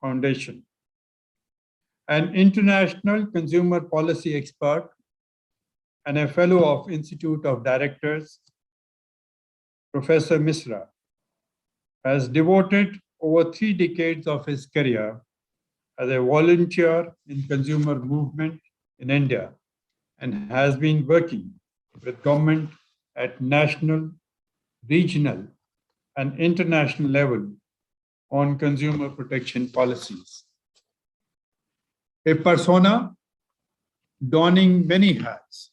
Foundation. An international consumer policy expert and a fellow of Institute of Directors, Professor Misra has devoted over 3 decades of his career as a volunteer in consumer movement in India and has been working with government at national, regional, and international level on consumer protection policies. A persona donning many hats,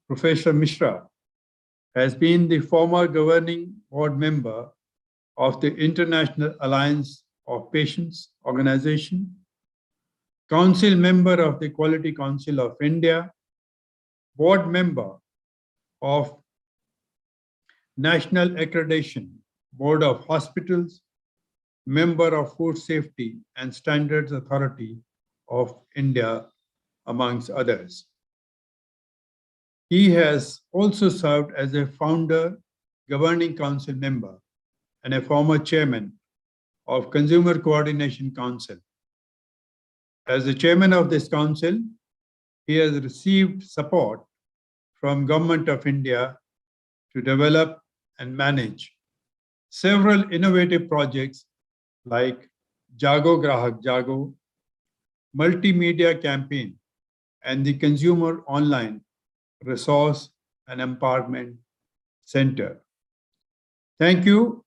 Professor Misra has been the former governing board member of the International Alliance of Patients Organization, council member of the Quality Council of India, board member of National Accreditation Board of Hospitals, member of Food Safety and Standards Authority of India, amongst others. He has also served as a founder, governing council member, and a former chairman of Consumer Coordination Council. As the chairman of this council, he has received support from Government of India to develop and manage several innovative projects like Jago Grahak Jago, multimedia campaign, and the Consumer Online Resource and Empowerment Center. Thank you,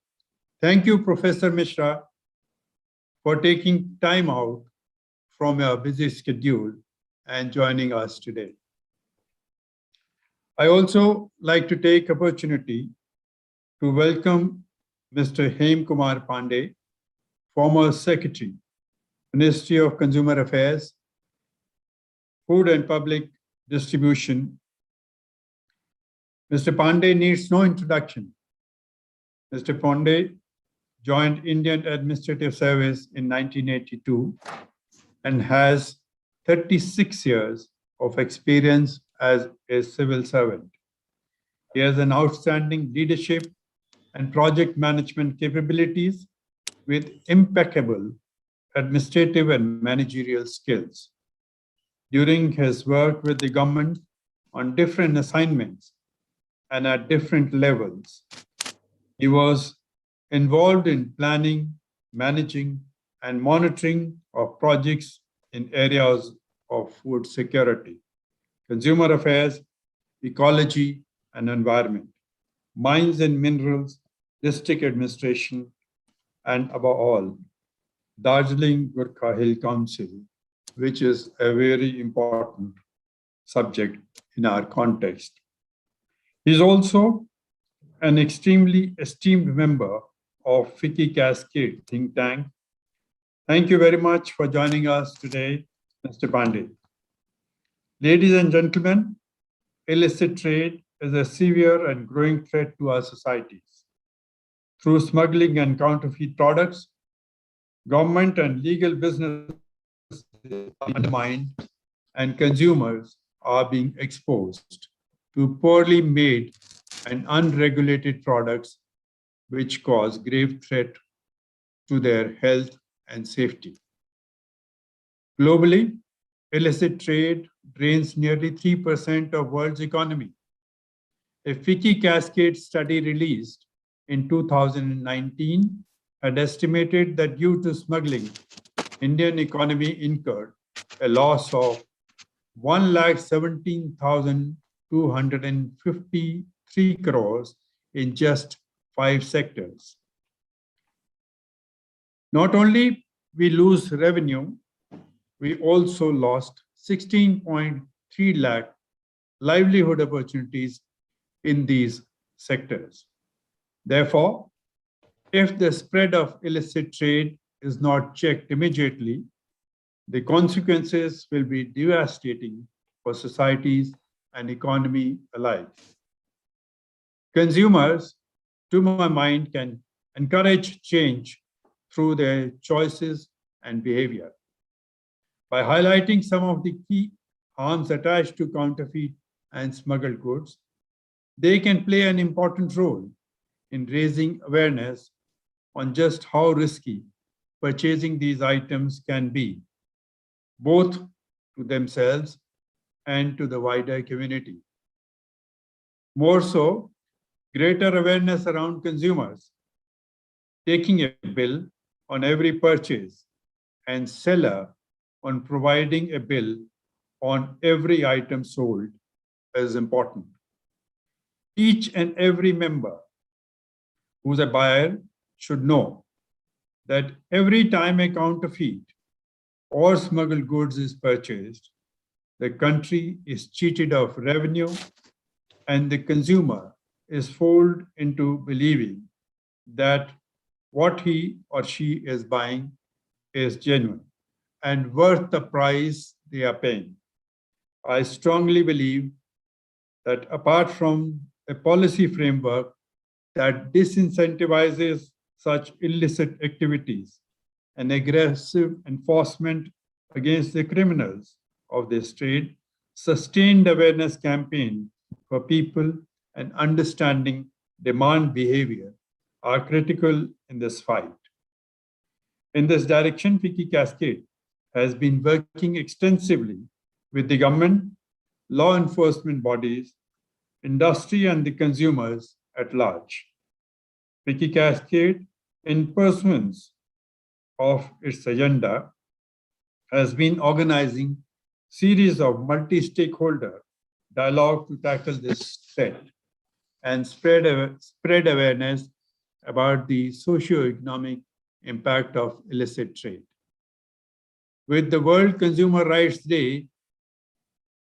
Professor Misra, for taking time out from your busy schedule and joining us today. I also like to take opportunity to welcome Mr. Bejon Kumar Pandey, former Secretary, Ministry of Consumer Affairs, Food and Public Distribution. Mr. Pandey needs no introduction. Mr. Pandey joined Indian Administrative Service in 1982 and has 36 years of experience as a civil servant. He has an outstanding leadership and project management capabilities with impeccable administrative and managerial skills. During his work with the government on different assignments and at different levels, he was involved in planning, managing, and monitoring of projects in areas of food security, consumer affairs, ecology and environment, mines and minerals, district administration, and above all, Darjeeling Gorkha Hill Council, which is a very important subject in our context. He is also an extremely esteemed member of FICCI Cascade think tank. Thank you very much for joining us today, Mr. Pandey. Ladies and gentlemen, illicit trade is a severe and growing threat to our societies. Through smuggling and counterfeit products, government and legal business are undermined and consumers are being exposed to poorly made and unregulated products which cause grave threat to their health and safety. Globally, illicit trade drains nearly 3% of world's economy. A FICCI Cascade study released in 2019 had estimated that due to smuggling, Indian economy incurred a loss of 1,17,253 crores in just 5 sectors. Not only we lose revenue, we also lost 16.3 lakh livelihood opportunities in these sectors. Therefore, if the spread of illicit trade is not checked immediately, the consequences will be devastating for societies and economy alike. Consumers, to my mind, can encourage change through their choices and behavior. By highlighting some of the key harms attached to counterfeit and smuggled goods, they can play an important role in raising awareness on just how risky purchasing these items can be, both to themselves and to the wider community. More so, greater awareness around consumers, taking a bill on every purchase and seller on providing a bill on every item sold is important. Each and every member who's a buyer should know that every time a counterfeit or smuggled goods is purchased, the country is cheated of revenue and the consumer is fooled into believing that what he or she is buying is genuine and worth the price they are paying. I strongly believe that apart from a policy framework that disincentivizes such illicit activities and aggressive enforcement against the criminals of this trade, sustained awareness campaign for people and understanding demand behavior are critical in this fight. In this direction, FICCI Cascade has been working extensively with the government, law enforcement bodies, industry, and the consumers at large. FICCI Cascade, in pursuance of its agenda, has been organizing series of multi-stakeholder dialogue to tackle this threat and spread awareness about the socio-economic impact of illicit trade. With the World Consumer Rights Day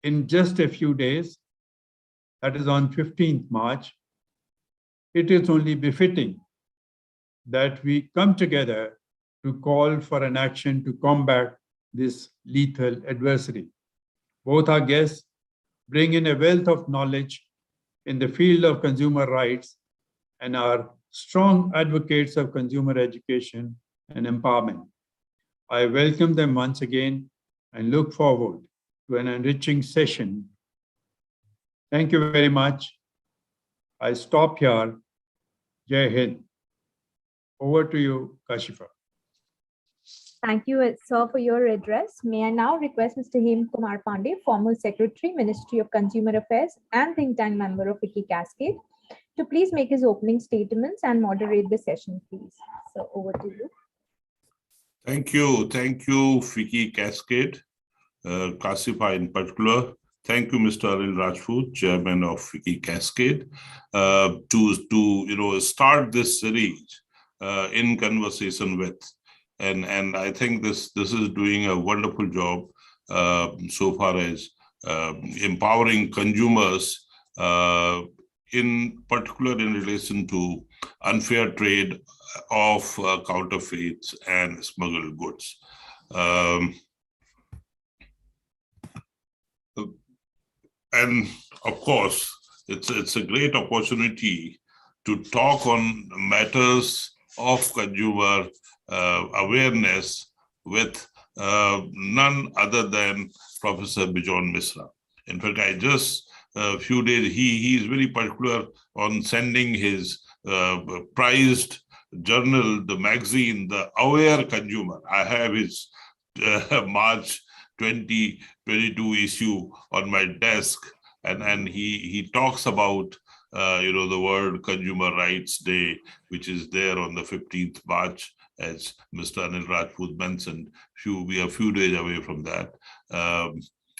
in just a few days, that is on 15th March, it is only befitting that we come together to call for an action to combat this lethal adversary. Both our guests bring in a wealth of knowledge in the field of consumer rights and are strong advocates of consumer education and empowerment. I welcome them once again and look forward to an enriching session. Thank you very much. I stop here. Jai Hind. Over to you, Kashifa. Thank you, sir, for your address. May I now request Mr. Bejon Kumar Pandey, former Secretary, Ministry of Consumer Affairs and think tank member of FICCI Cascade, to please make his opening statements and moderate the session, please. So over to you. Thank you, FICCI Cascade, Kasifa in particular. Thank you, Mr. Anil Rajput, Chairman of FICCI Cascade, to start this series in conversation with. And I think this is doing a wonderful job so far as empowering consumers, in particular in relation to unfair trade of counterfeits and smuggled goods. And of course, it's a great opportunity to talk on matters of consumer awareness with none other than Professor Bejon Misra. In fact, I just a few days, he is very particular on sending his prized journal, the magazine, the Aware Consumer. I have his March 2022 issue on my desk, and he talks about the World Consumer Rights Day, which is there on the 15th March, as Mr. Anil Rajput mentioned. We are a few days away from that.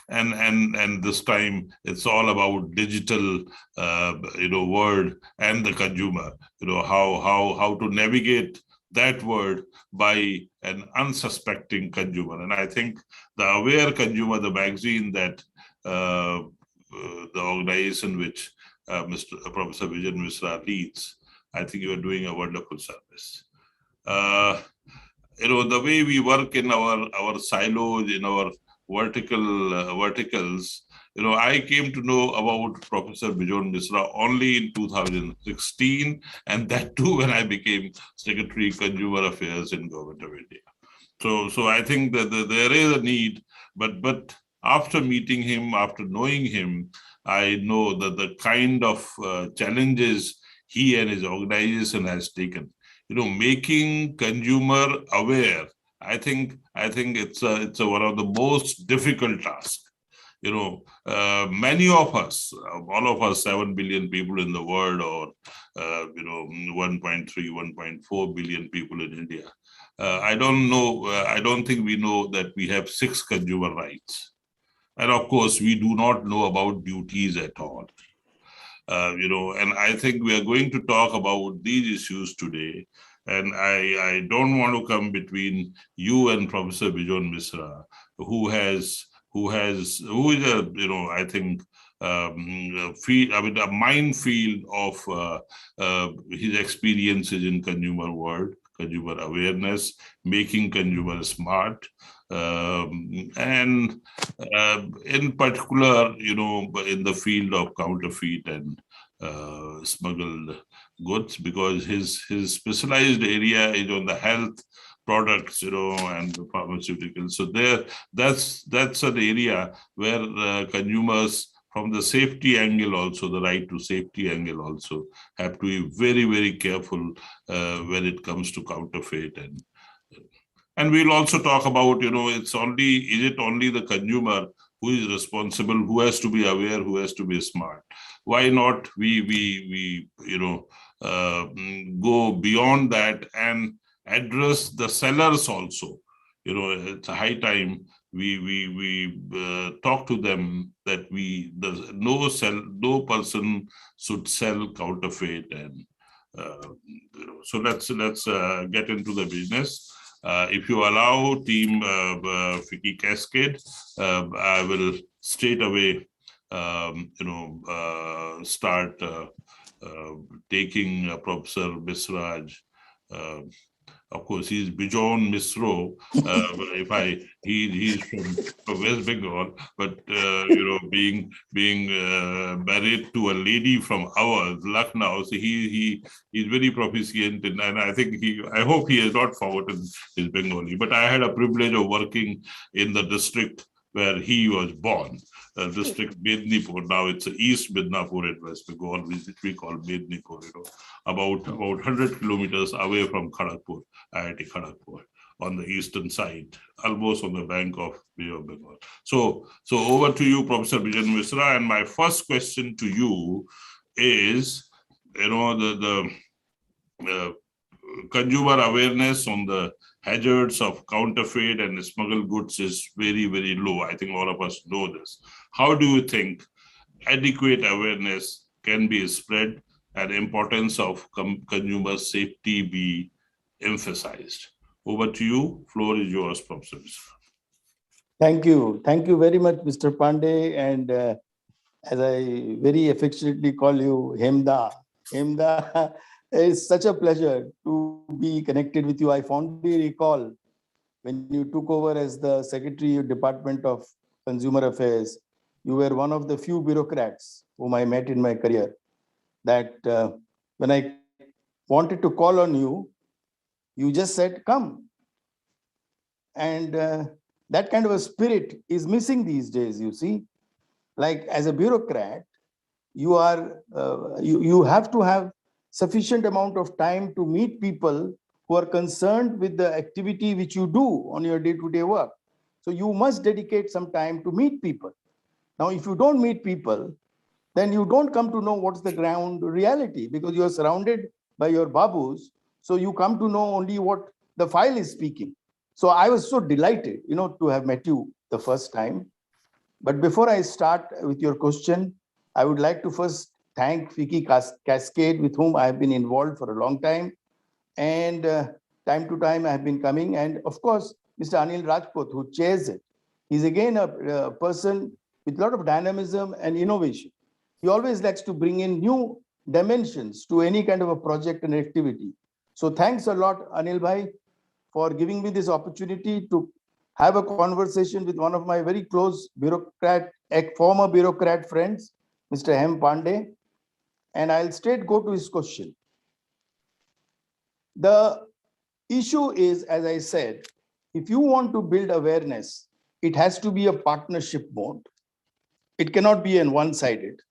And this time it's all about digital world and the consumer, how to navigate that world by an unsuspecting consumer. And I think the Aware Consumer, the magazine that the organization which Professor Bejon Misra leads, I think you are doing a wonderful service. The way we work in our silos, in our verticals, I came to know about Professor Bejon Misra only in 2016, and that too when I became Secretary Consumer Affairs in Government of India. So I think that there is a need, but after meeting him, after knowing him, I know that the kind of challenges he and his organization has taken making consumer aware. I think it's one of the most difficult tasks. Many of us, all of us, 7 billion people in the world, or 1.3, 1.4 billion people in India. I don't know. I don't think we know that we have 6 consumer rights, and of course, we do not know about duties at all. And I think we are going to talk about these issues today. And I don't want to come between you and Professor Bejon Misra, who is I think a minefield of his experiences in consumer world, consumer awareness, making consumer smart, and in particular, in the field of counterfeit and smuggled goods, because his specialized area is on the health products, and the pharmaceuticals. So that's an area where consumers, from the safety angle also, the right to safety angle also, have to be very, very careful when it comes to counterfeit. And we'll also talk about, is it only the consumer who is responsible, who has to be aware, who has to be smart? Why not we go beyond that and address the sellers also? It's a high time we talk to them that no person should sell counterfeit. And so let's get into the business. If you allow, team FICCI Cascade, I will straight away start taking Professor Misra. Of course, he's Bejon Misra. He's from West Bengal, but being married to a lady from ours, Lucknow, so he's very proficient, and I think I hope he has not forgotten his Bengali. But I had a privilege of working in the district where he was born, district Mednipur. Now it's East Midnapur in West Bengal, which we call Mednipur, about 100 kilometers away from Kharagpur, IIT Kharagpur, on the eastern side, almost on the bank of Bay of Bengal. So over to you, Professor Bejon Misra. And my first question to you is, the consumer awareness on the hazards of counterfeit and smuggled goods is very, very low. I think all of us know this. How do you think adequate awareness can be spread and importance of consumer safety be emphasized? Over to you. Floor is yours, Professor. Thank you. Thank you very much, Mr. Pandey. And as I very affectionately call you, Hemda. Hemda, it's such a pleasure to be connected with you. I fondly recall when you took over as the Secretary of Department of Consumer Affairs, you were one of the few bureaucrats whom I met in my career, that when I wanted to call on you, you just said, come. And that kind of a spirit is missing these days, you see. Like as a bureaucrat, you have to have sufficient amount of time to meet people who are concerned with the activity which you do on your day-to-day work. So you must dedicate some time to meet people. Now, if you don't meet people, then you don't come to know what's the ground reality, because you are surrounded by your babus. So you come to know only what the file is speaking. So I was so delighted, to have met you the first time. But before I start with your question, I would like to first thank FICCI Cascade, with whom I have been involved for a long time. And time to time I have been coming. And of course, Mr. Anil Rajput, who chairs it, he's again a person with a lot of dynamism and innovation. He always likes to bring in new dimensions to any kind of a project and activity. So thanks a lot, Anil Bhai, for giving me this opportunity to have a conversation with one of my very close former bureaucrat friends, Mr. M. Pandey. And I'll straight go to his question. The issue is, as I said, if you want to build awareness, it has to be a partnership mode. It cannot be one-sided.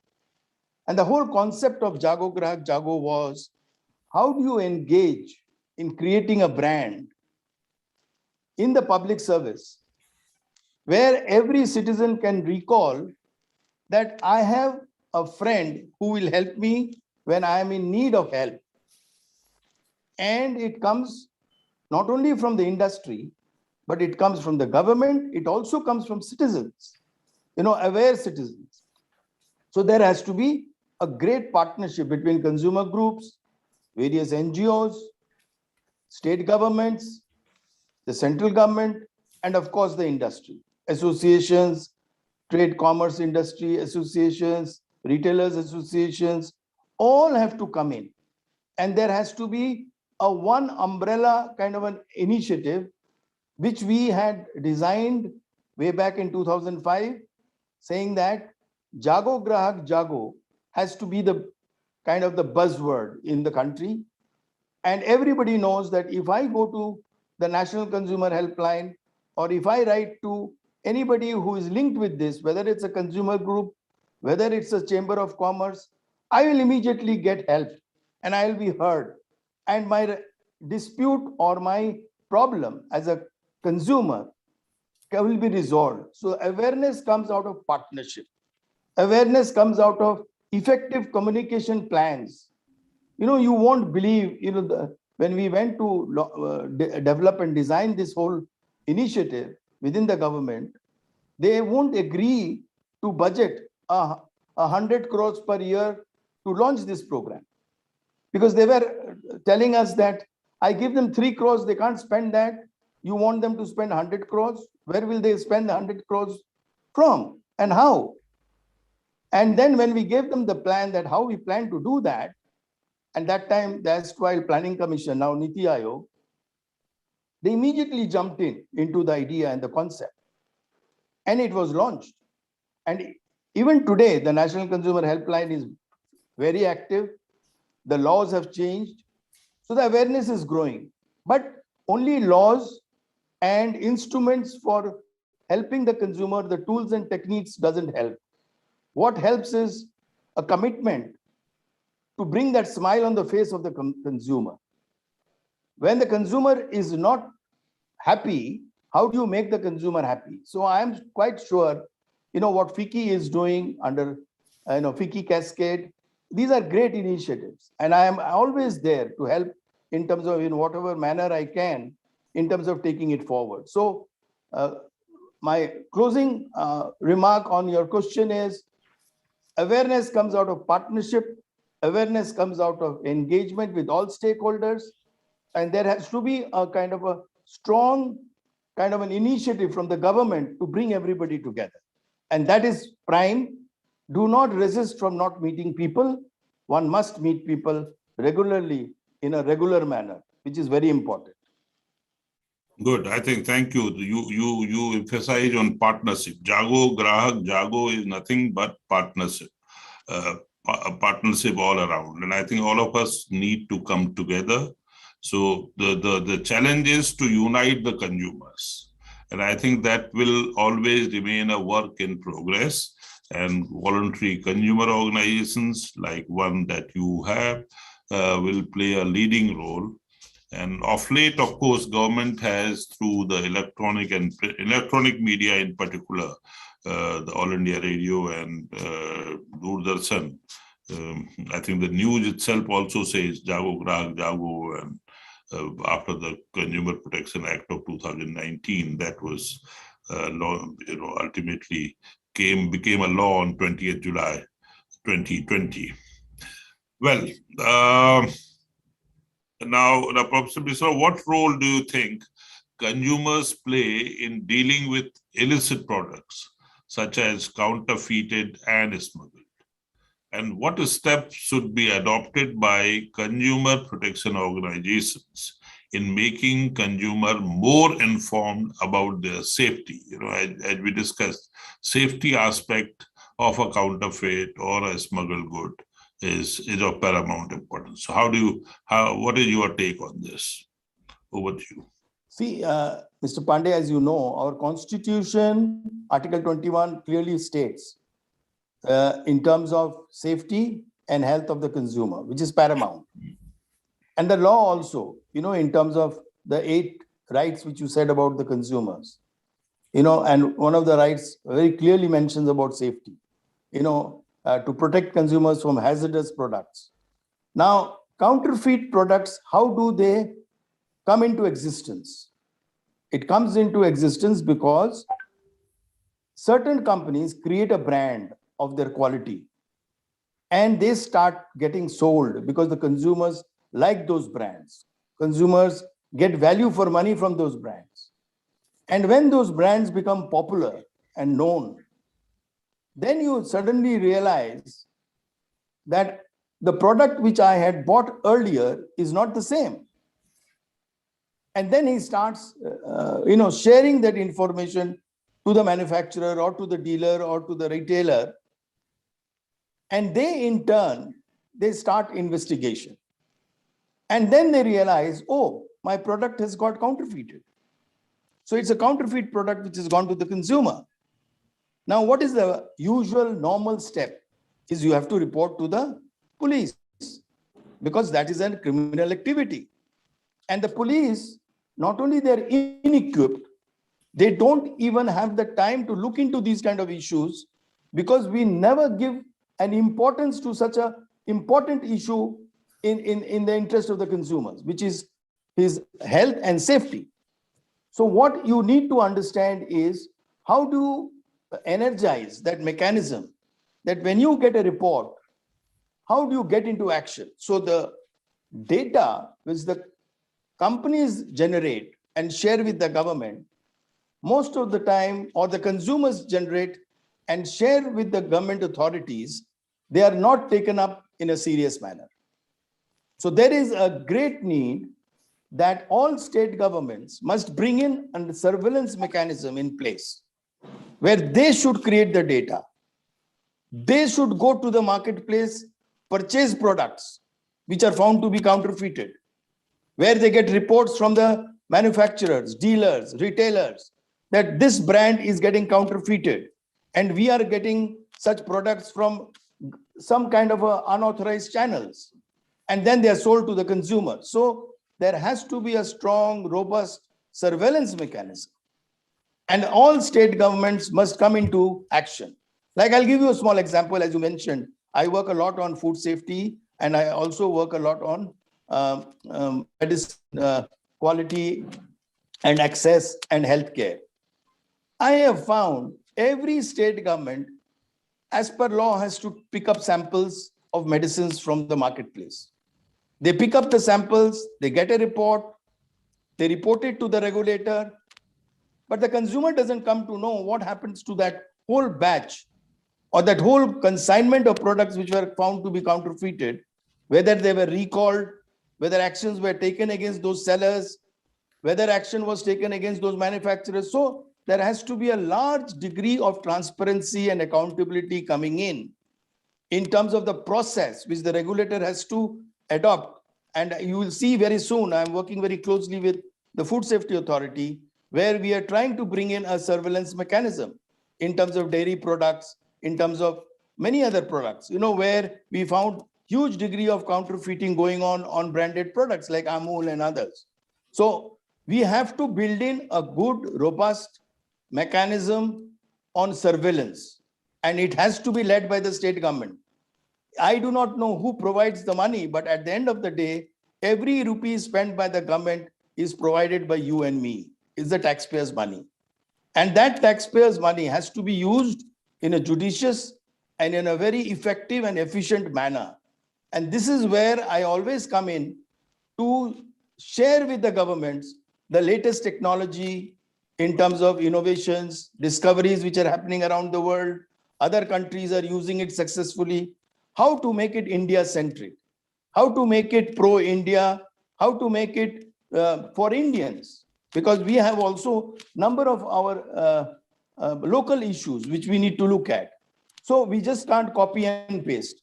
And the whole concept of Jago Grahak Jago was, how do you engage in creating a brand in the public service where every citizen can recall that I have a friend who will help me when I am in need of help. And it comes not only from the industry, but it comes from the government. It also comes from citizens, aware citizens. So there has to be a great partnership between consumer groups, various NGOs, state governments, the central government, and of course the industry, associations, trade commerce industry associations, retailers associations, all have to come in. And there has to be a one umbrella kind of an initiative, which we had designed way back in 2005, saying that Jago Grahak Jago has to be the kind of the buzzword in the country. And everybody knows that if I go to the National Consumer Helpline, or if I write to anybody who is linked with this, whether it's a consumer group, whether it's a chamber of commerce, I will immediately get help and I will be heard. And my dispute or my problem as a consumer will be resolved. So awareness comes out of partnership. Awareness comes out of effective communication plans. You won't believe, when we went to develop and design this whole initiative within the government, they won't agree to budget 100 crores per year to launch this program. Because they were telling us that I give them 3 crores, they can't spend that. You want them to spend 100 crores? Where will they spend the 100 crores from and how? And then when we gave them the plan that how we plan to do that, and that time the erstwhile Planning Commission, now Niti Aayog, they immediately jumped into the idea and the concept. And it was launched. And even today, the National Consumer Helpline is very active. The laws have changed. So the awareness is growing. But only laws and instruments for helping the consumer, the tools and techniques doesn't help. What helps is a commitment to bring that smile on the face of the consumer. When the consumer is not happy, how do you make the consumer happy? So I am quite sure, what FICCI is doing under, FICCI Cascade, these are great initiatives. And I am always there to help in terms of, in whatever manner I can, in terms of taking it forward. So my closing remark on your question is, awareness comes out of partnership. Awareness comes out of engagement with all stakeholders. And there has to be a kind of a strong kind of an initiative from the government to bring everybody together. And that is prime. Do not resist from not meeting people. One must meet people regularly in a regular manner, which is very important. Good. I think, thank you. You emphasize on partnership. Jago, Grahak, Jago is nothing but partnership. A partnership all around. And I think all of us need to come together. So the challenge is to unite the consumers. And I think that will always remain a work in progress. And voluntary consumer organizations like one that you have will play a leading role. And of late, of course, government has, through the electronic media in particular, the All India Radio and Doordarshan. I think the news itself also says Jago Grahak Jago, and after the Consumer Protection Act of 2019, that was ultimately became a law on 20th July 2020. Well, now, Professor Misra, what role do you think consumers play in dealing with illicit products, such as counterfeited and smuggled? And what steps should be adopted by consumer protection organizations in making consumer more informed about their safety? As we discussed, safety aspect of a counterfeit or a smuggled good is of paramount importance. So what is your take on this? Over to you. See, Mr. Pandey, as you know, our Constitution, Article 21 clearly states in terms of safety and health of the consumer, which is paramount. And the law also, in terms of the 8 rights which you said about the consumers, and one of the rights very clearly mentions about safety, to protect consumers from hazardous products. Now, counterfeit products, how do they come into existence? It comes into existence because certain companies create a brand of their quality and they start getting sold because the consumers like those brands. Consumers get value for money from those brands. And when those brands become popular and known, then you suddenly realize that the product which I had bought earlier is not the same. And then he starts, sharing that information to the manufacturer or to the dealer or to the retailer. And they, in turn, they start investigation. And then they realize, oh, my product has got counterfeited. So it's a counterfeit product which has gone to the consumer. Now, what is the usual normal step? Is you have to report to the police because that is a criminal activity. And the police, not only they're inequipped, they don't even have the time to look into these kind of issues because we never give an importance to such an important issue in the interest of the consumers, which is his health and safety. So what you need to understand is how to energize that mechanism that when you get a report, how do you get into action? So the data which the companies generate and share with the government, most of the time, or the consumers generate and share with the government authorities, they are not taken up in a serious manner. So there is a great need that all state governments must bring in a surveillance mechanism in place where they should create the data. They should go to the marketplace, purchase products which are found to be counterfeited, where they get reports from the manufacturers, dealers, retailers, that this brand is getting counterfeited and we are getting such products from some kind of unauthorized channels, and then they are sold to the consumer. So there has to be a strong, robust surveillance mechanism. And all state governments must come into action. Like I'll give you a small example, as you mentioned, I work a lot on food safety and I also work a lot on medicine quality and access and healthcare. I have found every state government, as per law, has to pick up samples of medicines from the marketplace. They pick up the samples, they get a report, they report it to the regulator, but the consumer doesn't come to know what happens to that whole batch or that whole consignment of products which were found to be counterfeited, whether they were recalled, whether actions were taken against those sellers, whether action was taken against those manufacturers. So there has to be a large degree of transparency and accountability coming in terms of the process which the regulator has to adopt. And you will see very soon, I'm working very closely with the Food Safety Authority, where we are trying to bring in a surveillance mechanism in terms of dairy products, in terms of many other products, where we found huge degree of counterfeiting going on branded products like Amul and others. So we have to build in a good, robust mechanism on surveillance, and it has to be led by the state government. I do not know who provides the money, but at the end of the day, every rupee spent by the government is provided by you and me. It's the taxpayers' money. And that taxpayers' money has to be used in a judicious and in a very effective and efficient manner. And this is where I always come in to share with the governments the latest technology in terms of innovations, discoveries which are happening around the world. Other countries are using it successfully. How to make it India-centric, how to make it pro-India, how to make it for Indians, because we have also number of our local issues which we need to look at. So we just can't copy and paste.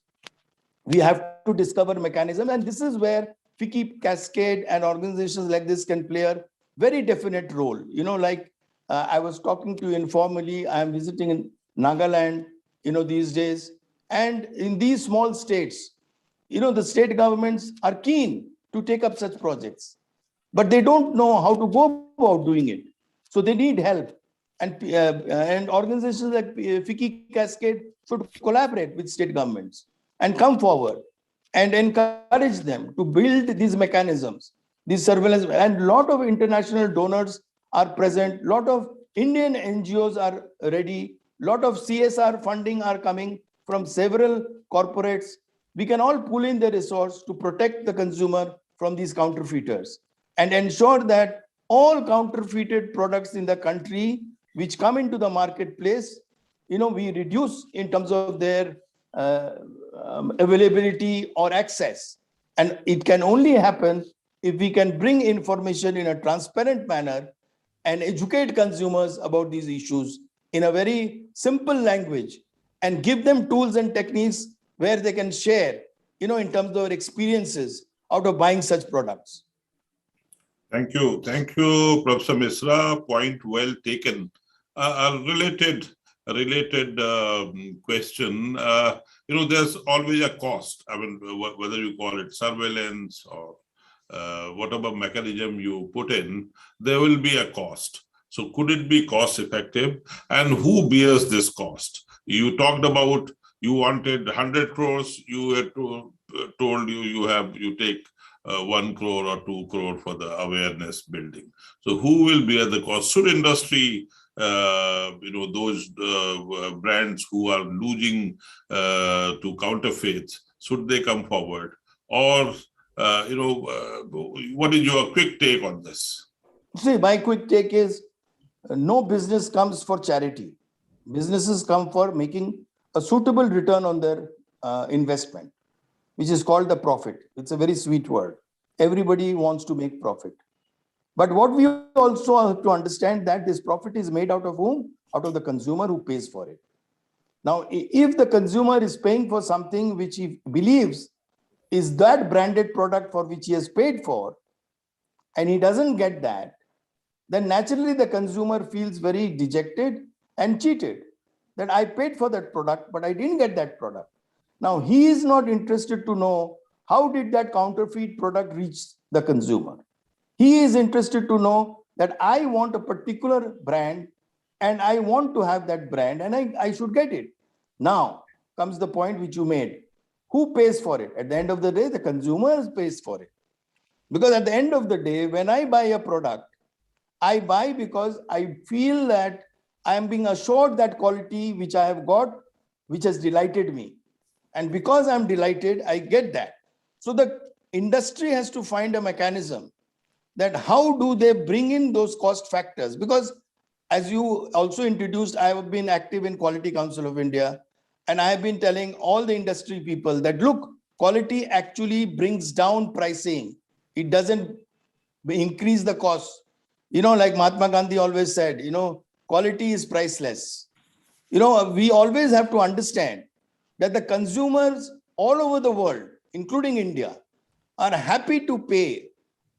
We have to discover mechanism, and this is where FICCI Cascade and organizations like this can play a very definite role. Like I was talking to you informally, I'm visiting in Nagaland, these days. And in these small states, the state governments are keen to take up such projects, but they don't know how to go about doing it. So they need help. And organizations like FICCI Cascade should collaborate with state governments and come forward and encourage them to build these mechanisms, these surveillance. And a lot of international donors are present, a lot of Indian NGOs are ready, a lot of CSR funding are coming from several corporates. We can all pull in the resource to protect the consumer from these counterfeiters and ensure that all counterfeited products in the country which come into the marketplace, we reduce in terms of their availability or access. And it can only happen if we can bring information in a transparent manner and educate consumers about these issues in a very simple language and give them tools and techniques where they can share, in terms of their experiences out of buying such products. Thank you. Thank you, Professor Misra. Point well taken. A related question. There's always a cost. I mean, whether you call it surveillance or whatever mechanism you put in, there will be a cost. So could it be cost effective? And who bears this cost? You talked about you wanted 100 crores. You had told you take 1 crore or 2 crore for the awareness building. So who will bear the cost? Should industry, those brands who are losing to counterfeits, should they come forward? Or, what is your quick take on this? See, my quick take is no business comes for charity. Businesses come for making a suitable return on their investment, which is called the profit. It's a very sweet word. Everybody wants to make profit. But what we also have to understand that this profit is made out of whom? Out of the consumer who pays for it. Now, if the consumer is paying for something which he believes is that branded product for which he has paid for, and he doesn't get that, then naturally the consumer feels very dejected and cheated, that I paid for that product, but I didn't get that product. Now, he is not interested to know how did that counterfeit product reach the consumer. He is interested to know that I want a particular brand and I want to have that brand and I should get it. Now comes the point which you made. Who pays for it? At the end of the day, the consumer pays for it. Because at the end of the day, when I buy a product, I buy because I feel that I am being assured that quality which I have got, which has delighted me. And because I'm delighted, I get that. So the industry has to find a mechanism that how do they bring in those cost factors? Because as you also introduced, I have been active in Quality Council of India, and I have been telling all the industry people that, look, quality actually brings down pricing. It doesn't increase the cost. Like Mahatma Gandhi always said, quality is priceless. We always have to understand that the consumers all over the world, including India, are happy to pay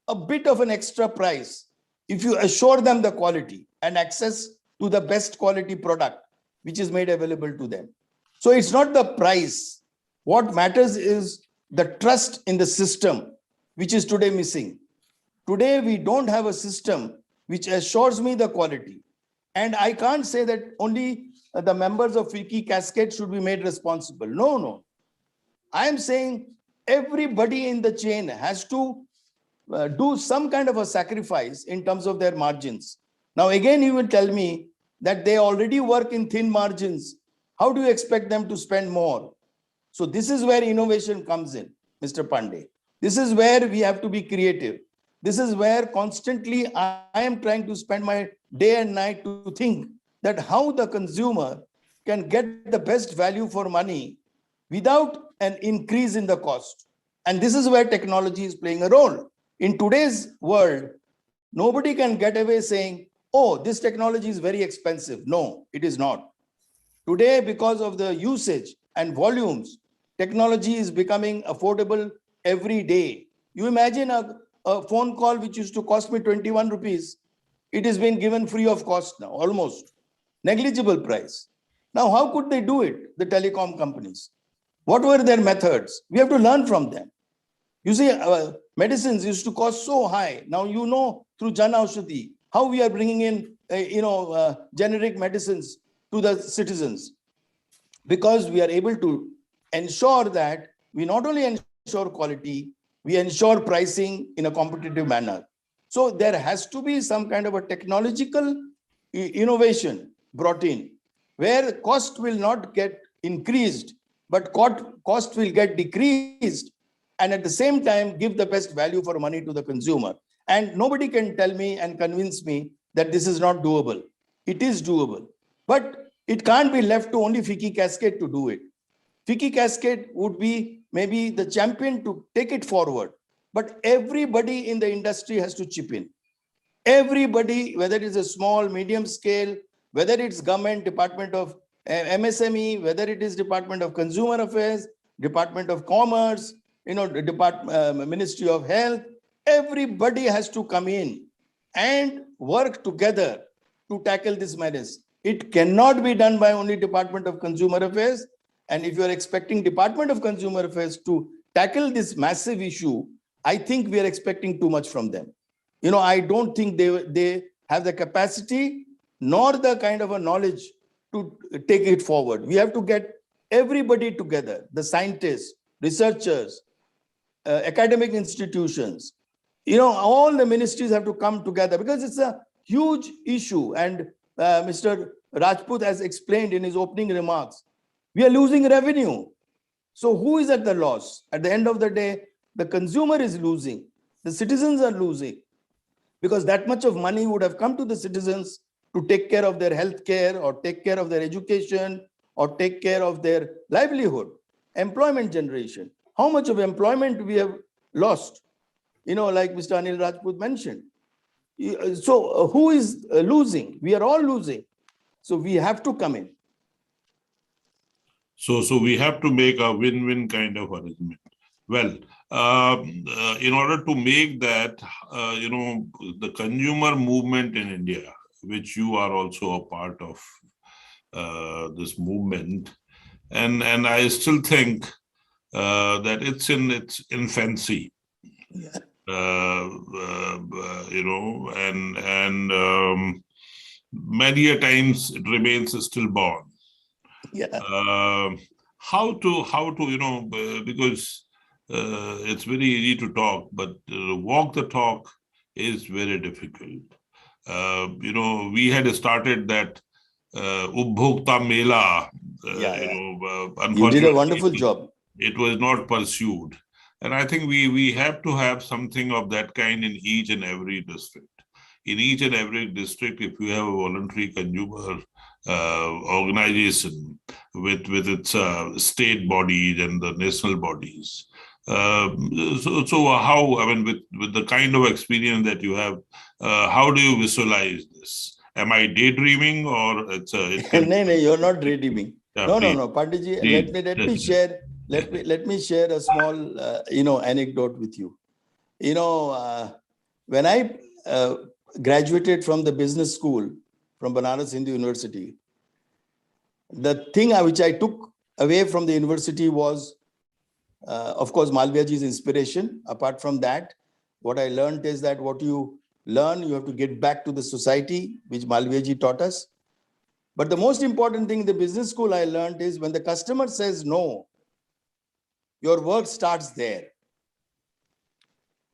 a bit of an extra price if you assure them the quality and access to the best quality product which is made available to them. So it's not the price. What matters is the trust in the system, which is today missing. Today, we don't have a system which assures me the quality. And I can't say that only the members of FICCI Cascade should be made responsible. No. I am saying everybody in the chain has to do some kind of a sacrifice in terms of their margins. Now, again, you will tell me that they already work in thin margins. How do you expect them to spend more? So this is where innovation comes in, Mr. Pandey. This is where we have to be creative. This is where constantly I am trying to spend my day and night to think that how the consumer can get the best value for money without an increase in the cost. And this is where technology is playing a role. In today's world, nobody can get away saying, oh, this technology is very expensive. No, it is not. Today, because of the usage and volumes, technology is becoming affordable every day. You imagine a phone call which used to cost me 21 rupees. It has been given free of cost now, almost. Negligible price. Now, how could they do it, the telecom companies? What were their methods? We have to learn from them. You see, Medicines used to cost so high. Now, you know, through Jan Aushadhi, how we are bringing in, generic medicines to the citizens, because we are able to ensure that we not only ensure quality, we ensure pricing in a competitive manner. So there has to be some kind of a technological innovation brought in, where cost will not get increased, but cost will get decreased, and at the same time give the best value for money to the consumer. And nobody can tell me and convince me that this is not doable. It is doable, but it can't be left to only FICCI Cascade to do it. FICCI Cascade would be maybe the champion to take it forward, but everybody in the industry has to chip in. Everybody, whether it is a small, medium scale, whether it's government, Department of MSME, whether it is Department of Consumer Affairs, Department of Commerce, Ministry of Health, everybody has to come in and work together to tackle this menace. It cannot be done by only Department of Consumer Affairs. And if you are expecting Department of Consumer Affairs to tackle this massive issue, I think we are expecting too much from them. I don't think they have the capacity nor the kind of a knowledge to take it forward. We have to get everybody together, the scientists, researchers, academic institutions, all the ministries have to come together, because it's a huge issue. And Mr. Rajput has explained in his opening remarks, we are losing revenue. So who is at the loss? At the end of the day, the consumer is losing, the citizens are losing, because that much of money would have come to the citizens to take care of their health care, or take care of their education, or take care of their livelihood, employment generation. How much of employment we have lost, like Mr. Anil Rajput mentioned. So who is losing? We are all losing. So we have to come in. So we have to make a win-win kind of arrangement. Well, in order to make that, the consumer movement in India, which you are also a part of this movement, and I still think that it's in its infancy. Yeah. Many a times it remains stillborn. Yeah. How to because it's very easy to talk, but walk the talk is very difficult. We had started that Ubhokta Mela. You did a wonderful job. It was not pursued. And I think we have to have something of that kind in each and every district. In each and every district, if you have a voluntary consumer organization with its state bodies and the national bodies. So how, I mean, with the kind of experience that you have, how do you visualize this? Am I daydreaming, or it's No, you're not daydreaming. Yeah, no, Panditji, let me share a small anecdote with you. When I graduated from the business school from Banaras Hindu University, the thing which I took away from the university was, of course, Malviyaji's inspiration. Apart from that, what I learned is that what you learn, you have to get back to the society, which Malviyaji taught us. But the most important thing in the business school I learned is, when the customer says no, your work starts there.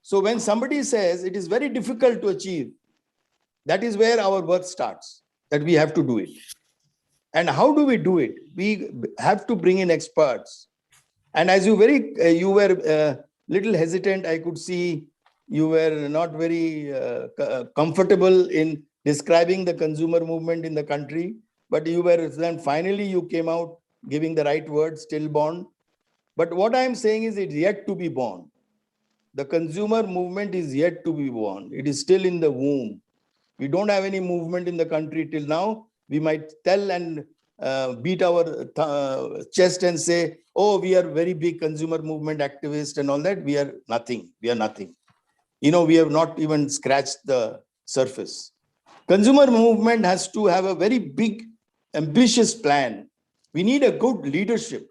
So when somebody says it is very difficult to achieve, that is where our work starts, that we have to do it. And how do we do it? We have to bring in experts. And as you were little hesitant, I could see you were not very comfortable in describing the consumer movement in the country, but then finally you came out giving the right word, stillborn. But what I'm saying is, it's yet to be born. The consumer movement is yet to be born. It is still in the womb. We don't have any movement in the country till now. We might tell and beat our chest and say, oh, we are very big consumer movement activists and all that. We are nothing. We are nothing. We have not even scratched the surface. Consumer movement has to have a very big, ambitious plan. We need a good leadership,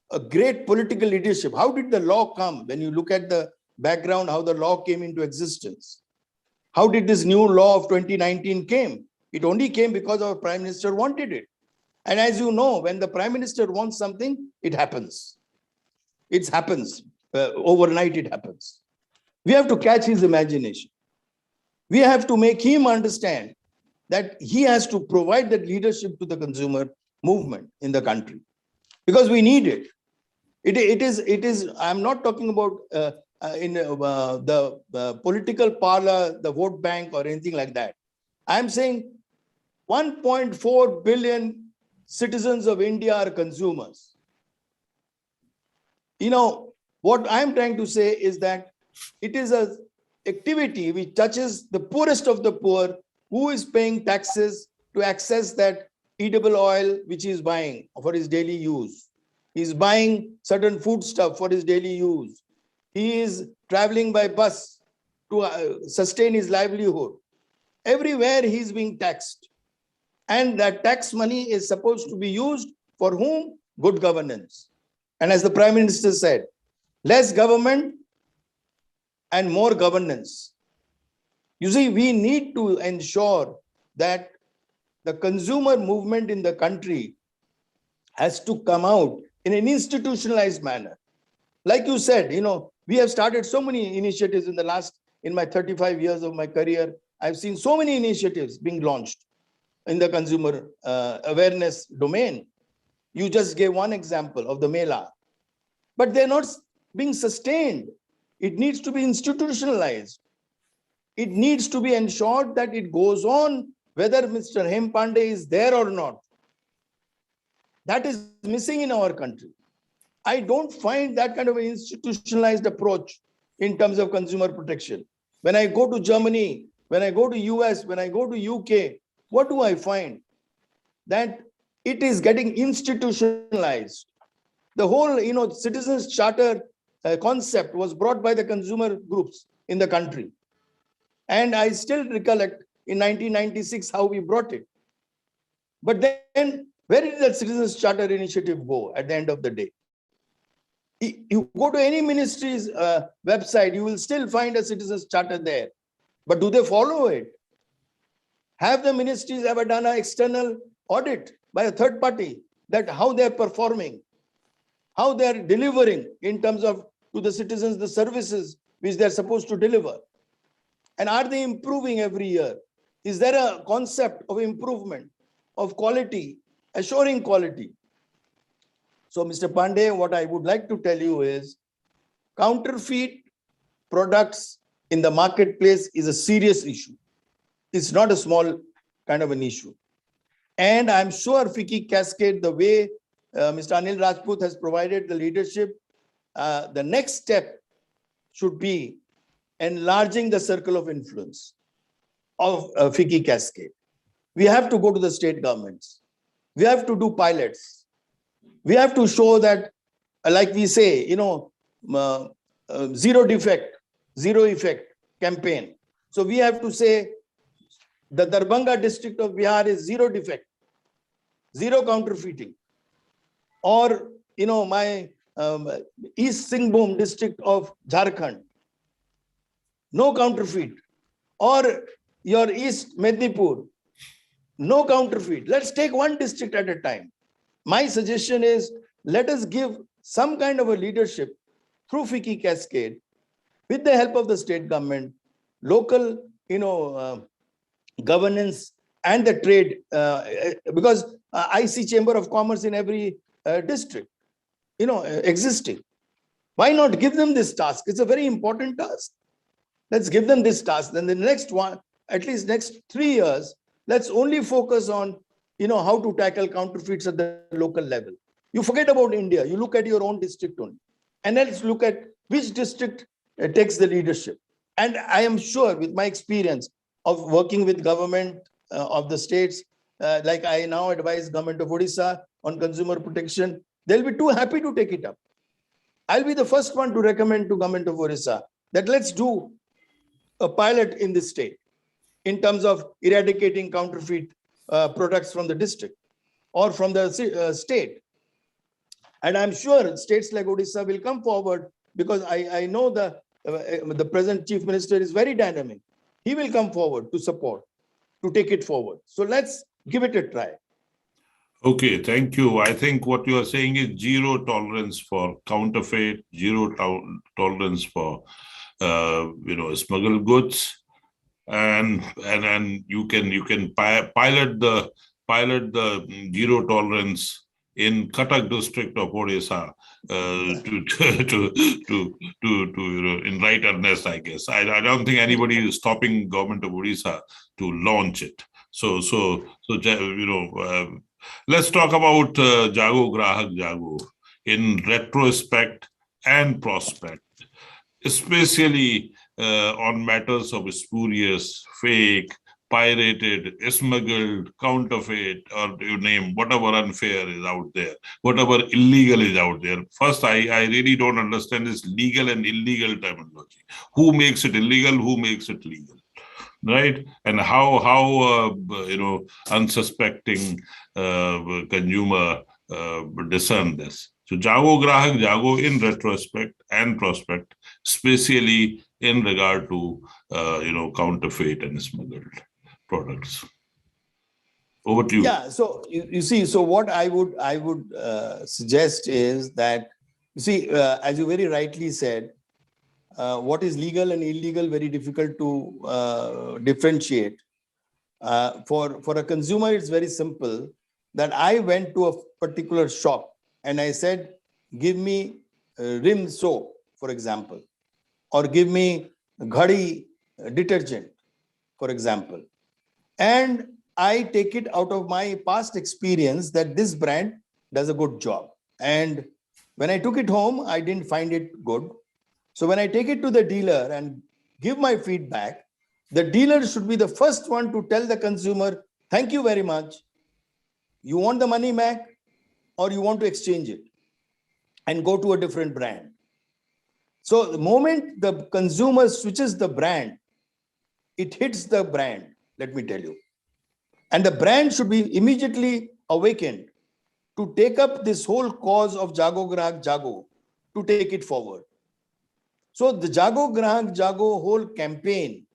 a great political leadership. How did the law come? When you look at the background, how the law came into existence. How did this new law of 2019 came? It only came because our Prime Minister wanted it. And as you know, when the Prime Minister wants something, it happens. It happens. Overnight it happens. We have to catch his imagination. We have to make him understand that he has to provide that leadership to the consumer movement in the country, because we need it. It is. I'm not talking about in the political parlor, the vote bank, or anything like that. I'm saying 1.4 billion citizens of India are consumers. You know, what I'm trying to say is that it is an activity which touches the poorest of the poor, who is paying taxes to access that edible oil which he is buying for his daily use. He's buying certain food stuff for his daily use. He is traveling by bus to sustain his livelihood. Everywhere he's being taxed. And that tax money is supposed to be used for whom? Good governance. And as the Prime Minister said, less government and more governance. You see, we need to ensure that the consumer movement in the country has to come out in an institutionalized manner. Like you said, you know, we have started so many initiatives in my 35 years of my career. I've seen so many initiatives being launched in the consumer awareness domain. You just gave one example of the Mela, but they're not being sustained. It needs to be institutionalized. It needs to be ensured that it goes on, whether Mr. Hem Pandey is there or not. That is missing in our country. I don't find that kind of an institutionalized approach in terms of consumer protection. When I go to Germany, when I go to US, when I go to UK, what do I find? That it is getting institutionalized. The whole, you know, citizens charter concept was brought by the consumer groups in the country. And I still recollect in 1996 how we brought it. But then where did that citizens charter initiative go at the end of the day? You go to any ministry's website, you will still find a citizens charter there. But do they follow it? Have the ministries ever done an external audit by a third party that how they're performing, how they're delivering in terms of to the citizens the services which they're supposed to deliver? And are they improving every year? Is there a concept of improvement, of quality, assuring quality? So, Mr. Pandey, what I would like to tell you is counterfeit products in the marketplace is a serious issue. It's not a small kind of an issue. And I'm sure FICCI Cascade, the way Mr. Anil Rajput has provided the leadership, the next step should be enlarging the circle of influence of FICCI Cascade. We have to go to the state governments. We have to do pilots. We have to show that, like we say, you know, zero defect, zero effect campaign. So we have to say the Darbhanga district of Bihar is zero defect, zero counterfeiting. Or, you know, my East Singhbhum district of Jharkhand, no counterfeit. Or your East Mednipur, no counterfeit. Let's take one district at a time. My suggestion is, let us give some kind of a leadership through FICCI Cascade with the help of the state government, local, you know, governance and the trade, because I see Chamber of Commerce in every district, you know, existing. Why not give them this task? It's a very important task. Let's give them this task. Then the next one, at least next 3 years, let's only focus on, you know, how to tackle counterfeits at the local level. You forget about India. You look at your own district only. And let's look at which district takes the leadership. And I am sure with my experience of working with government of the states, like I now advise government of Odisha on consumer protection, they'll be too happy to take it up. I'll be the first one to recommend to government of Odisha that let's do a pilot in this state in terms of eradicating counterfeit products from the district or from the state. And I'm sure states like Odisha will come forward because I know the the present Chief Minister is very dynamic. He will come forward to support, to take it forward. So let's give it a try. Okay, thank you. I think what you are saying is zero tolerance for counterfeit, zero tolerance for smuggled goods, and you can pilot the zero tolerance in Cuttack district of Odisha in right earnest, I guess. I don't think anybody is stopping government of Odisha to launch it. So let's talk about Jago Grahak Jago in retrospect and prospect, especially on matters of spurious, fake, pirated, smuggled, counterfeit, or you name whatever unfair is out there, whatever illegal is out there. First, I really don't understand this legal and illegal terminology. Who makes it illegal? Who makes it legal? Right? And how unsuspecting consumer discern this. So Jago Grahak Jago in retrospect and prospect, especially in regard to counterfeit and smuggled products. Over to you. Yeah. So you see, so what I would suggest is that, you see, as you very rightly said, what is legal and illegal, very difficult to differentiate. For a consumer, it's very simple that I went to a particular shop and I said, give me rim soap, for example, or give me ghadi detergent, for example. And I take it out of my past experience that this brand does a good job. And when I took it home, I didn't find it good. So when I take it to the dealer and give my feedback, the dealer should be the first one to tell the consumer, thank you very much. You want the money back or you want to exchange it and go to a different brand. So the moment the consumer switches the brand, it hits the brand, let me tell you. And the brand should be immediately awakened to take up this whole cause of Jago Grahak Jago, to take it forward. So the Jago Grahak Jago whole campaign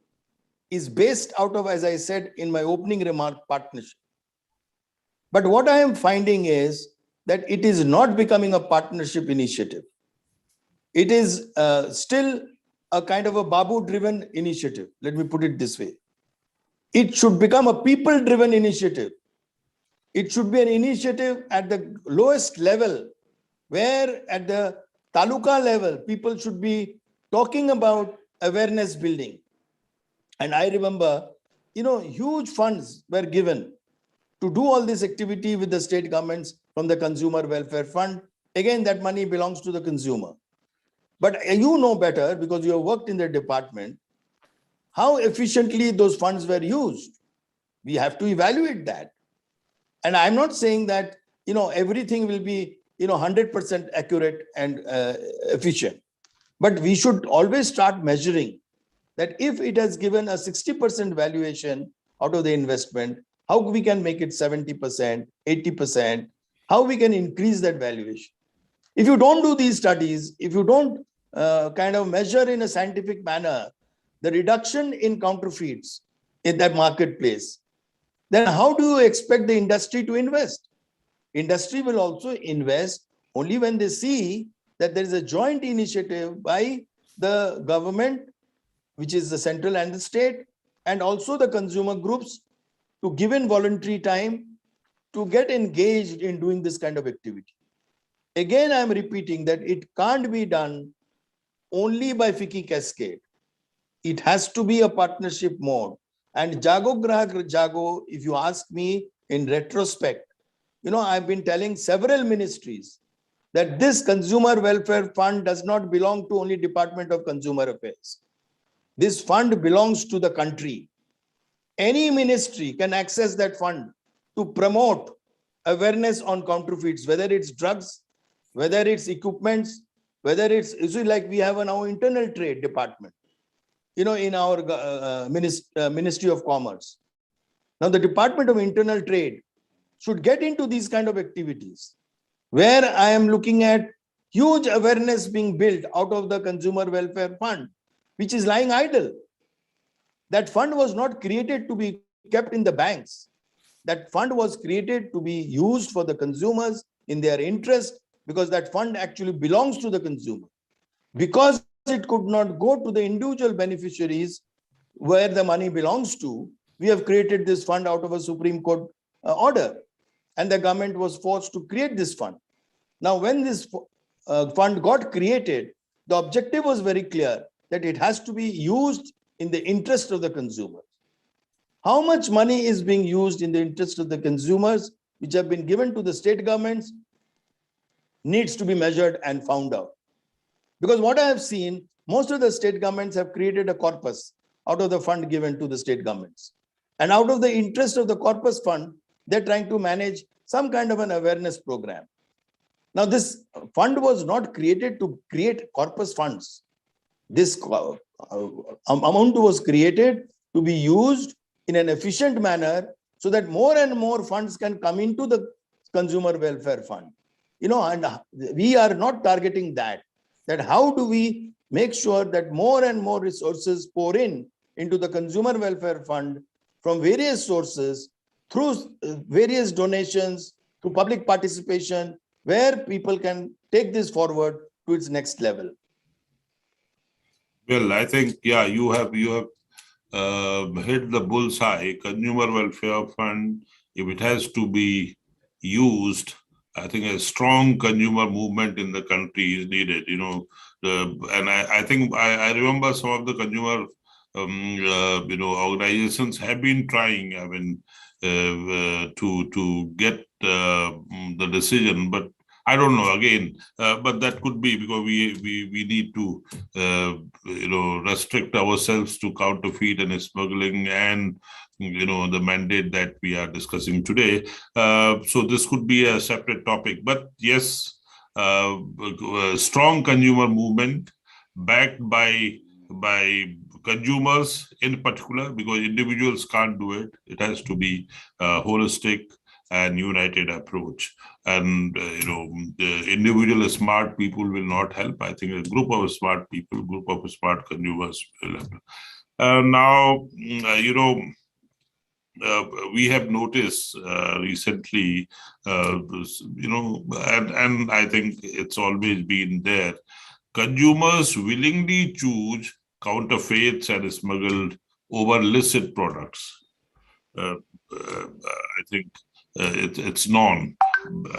is based out of, as I said in my opening remark, partnership. But what I am finding is that it is not becoming a partnership initiative. It is still a kind of a Babu-driven initiative. Let me put it this way. It should become a people-driven initiative. It should be an initiative at the lowest level, where at the taluka level, people should be talking about awareness building. And I remember, huge funds were given to do all this activity with the state governments from the Consumer Welfare Fund. Again, that money belongs to the consumer. But you know better, because you have worked in the department, how efficiently those funds were used. We have to evaluate that. And I'm not saying that, everything will be, 100% accurate and efficient. But we should always start measuring that if it has given a 60% valuation out of the investment, how we can make it 70%, 80%, how we can increase that valuation. If you don't do these studies, if you don't kind of measure in a scientific manner the reduction in counterfeits in that marketplace, then how do you expect the industry to invest? Industry will also invest only when they see that there is a joint initiative by the government, which is the central and the state, and also the consumer groups, to give in voluntary time to get engaged in doing this kind of activity. Again, I'm repeating that it can't be done only by FICCI Cascade. It has to be a partnership mode. And Jago Grahak Jago, if you ask me in retrospect, I've been telling several ministries that this Consumer Welfare Fund does not belong to only Department of Consumer Affairs. This fund belongs to the country. Any ministry can access that fund to promote awareness on counterfeits, whether it's drugs, whether it's equipments, whether it's like we have an our internal trade department, in our Ministry of Commerce. Now, the Department of Internal Trade should get into these kind of activities, where I am looking at huge awareness being built out of the Consumer Welfare Fund which is lying idle. That fund was not created to be kept in the banks. That fund was created to be used for the consumers in their interest, because that fund actually belongs to the consumer. Because it could not go to the individual beneficiaries where the money belongs to, we have created this fund out of a Supreme Court order. And the government was forced to create this fund. Now, when this fund got created, the objective was very clear, that it has to be used in the interest of the consumer. How much money is being used in the interest of the consumers, which have been given to the state governments, needs to be measured and found out. Because what I have seen, most of the state governments have created a corpus out of the fund given to the state governments. And out of the interest of the corpus fund, they're trying to manage some kind of an awareness program. Now, this fund was not created to create corpus funds. This amount was created to be used in an efficient manner so that more and more funds can come into the consumer welfare fund. And we are not targeting that how do we make sure that more and more resources pour into the consumer welfare fund from various sources, through various donations, through public participation, where people can take this forward to its next level. Well, I think, yeah, you have hit the bullseye. Consumer Welfare Fund, if it has to be used, I think a strong consumer movement in the country is needed. And I think I remember some of the consumer organizations have been trying, to get the decision, but I don't know again. But that could be because we need to restrict ourselves to counterfeit and smuggling and the mandate that we are discussing today. So this could be a separate topic. But yes, strong consumer movement backed by consumers in particular, because individuals can't do it. It has to be a holistic and united approach. And the individual smart people will not help. I think a group of smart people, group of smart consumers will help. Now, we have noticed recently, and I think it's always been there, consumers willingly choose counterfeits and smuggled over illicit products. I think it's known,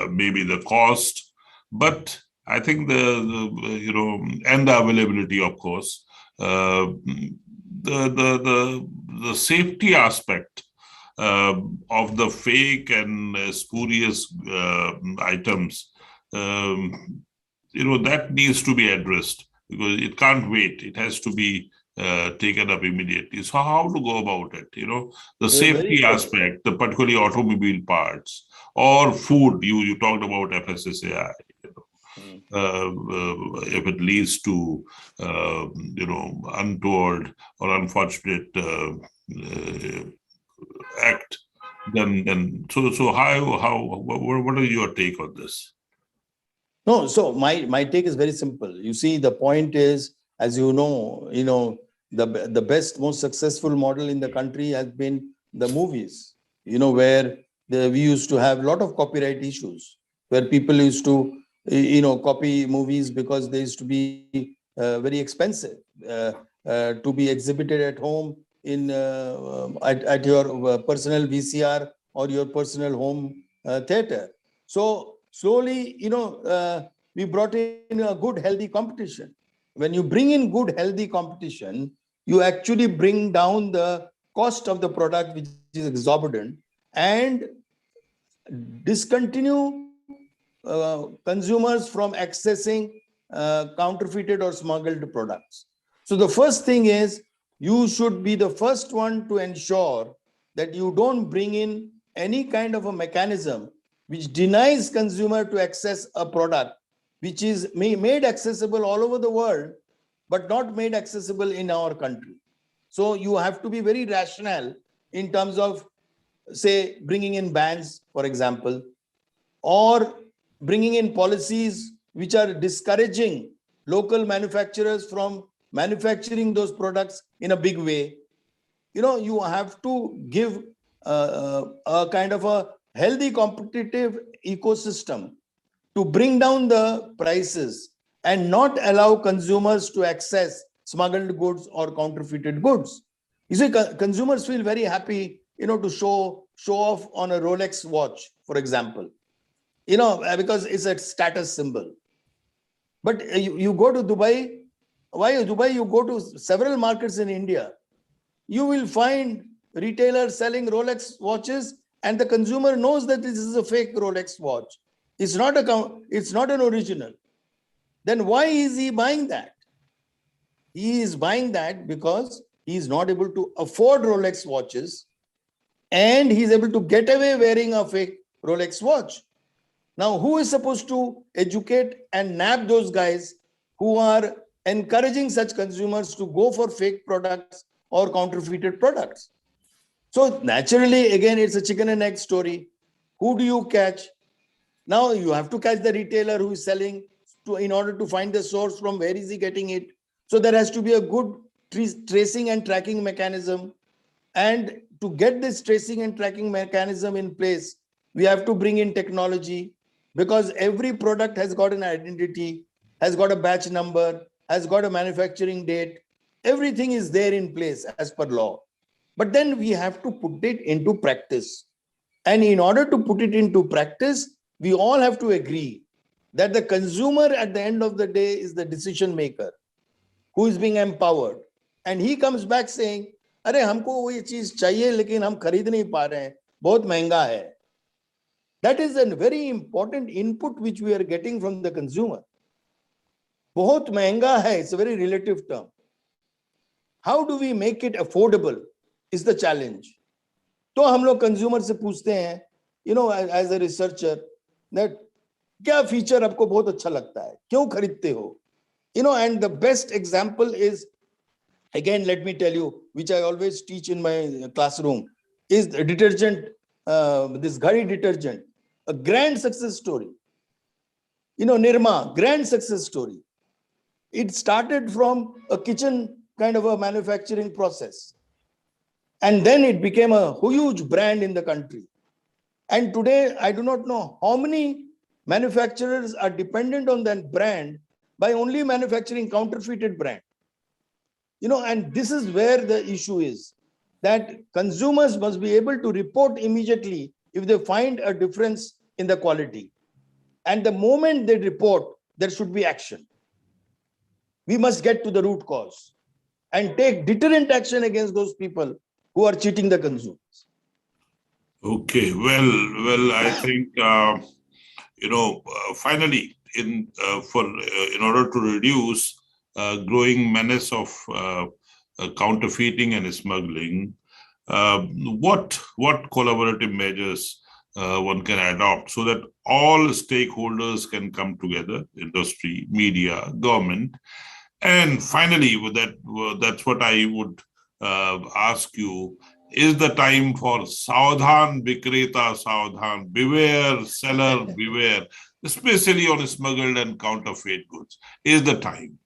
maybe the cost, but I think and the availability, of course, the safety aspect of the fake and spurious items, that needs to be addressed, because it can't wait. It has to be taken up immediately. So how to go about it? The safety aspect, the particularly automobile parts or food. You talked about FSSAI. If it leads to untoward or unfortunate act, then so what are your take on this? No, so my take is very simple. You see, the point is, as the best, most successful model in the country has been the movies, where we used to have a lot of copyright issues, where people used to, copy movies because they used to be very expensive to be exhibited at home at your personal VCR or your personal home theater. So slowly, we brought in a good, healthy competition. When you bring in good, healthy competition, you actually bring down the cost of the product, which is exorbitant, and discontinue consumers from accessing counterfeited or smuggled products. So the first thing is, you should be the first one to ensure that you don't bring in any kind of a mechanism which denies consumer to access a product which is made accessible all over the world, but not made accessible in our country. So you have to be very rational in terms of, say, bringing in bans, for example, or bringing in policies which are discouraging local manufacturers from manufacturing those products in a big way. You have to give a kind of a healthy competitive ecosystem to bring down the prices and not allow consumers to access smuggled goods or counterfeited goods. You see, consumers feel very happy, to show off on a Rolex watch, for example, because it's a status symbol. But you go to Dubai. Why Dubai? You go to several markets in India. You will find retailers selling Rolex watches, and the consumer knows that this is a fake Rolex watch. It's not an original. Then why is he buying that? He is buying that because he is not able to afford Rolex watches, and he is able to get away wearing a fake Rolex watch. Now, who is supposed to educate and nab those guys who are encouraging such consumers to go for fake products or counterfeited products? So naturally, again, it's a chicken and egg story. Who do you catch? Now you have to catch the retailer who is selling in order to find the source from where is he getting it. So there has to be a good tracing and tracking mechanism. And to get this tracing and tracking mechanism in place, we have to bring in technology, because every product has got an identity, has got a batch number, has got a manufacturing date. Everything is there in place as per law. But then we have to put it into practice. And in order to put it into practice, we all have to agree that the consumer at the end of the day is the decision maker who is being empowered. And he comes back saying, अरे हमको वो ये चीज चाहिए लेकिन हम खरीद नहीं पा रहे हैं, बहुत महंगा है. That is a very important input which we are getting from the consumer. बहुत महंगा है, it's a very relative term. How do we make it affordable is the challenge. तो हम लोग कंज्यूमर से पूछते हैं, as a researcher, that क्या फीचर आपको बहुत अच्छा लगता है, क्यों खरीदते हो? And the best example is, again, let me tell you, which I always teach in my classroom, is the detergent, this Ghari detergent, a grand success story. Nirma, grand success story. It started from a kitchen kind of a manufacturing process. And then it became a huge brand in the country. And today, I do not know how many manufacturers are dependent on that brand by only manufacturing counterfeited brand. And this is where the issue is, that consumers must be able to report immediately if they find a difference in the quality. And the moment they report, there should be action. We must get to the root cause and take deterrent action against those people who are cheating the consumers. Okay, well, I think finally, in order to reduce growing menace of counterfeiting and smuggling, what collaborative measures one can adopt so that all stakeholders can come together, industry, media, government, and finally, that's what I would ask you. Is the time for Saudhan Vikreta Saudhan, beware seller, beware, especially on smuggled and counterfeit goods, is the time.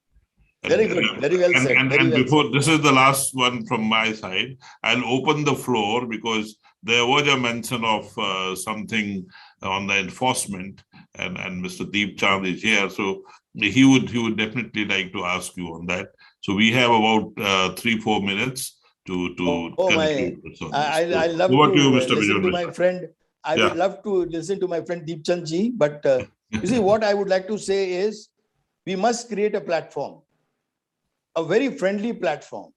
Very good, very well said. And before, this is the last one from my side, I'll open the floor because there was a mention of something on the enforcement, and Mr. Deep Chand is here, so he would definitely like to ask you on that. So we have about 3-4 minutes to I love to listen to my friend. I would love to listen to my friend Deep Chand ji, but you see, what I would like to say is we must create a platform, a very friendly platform,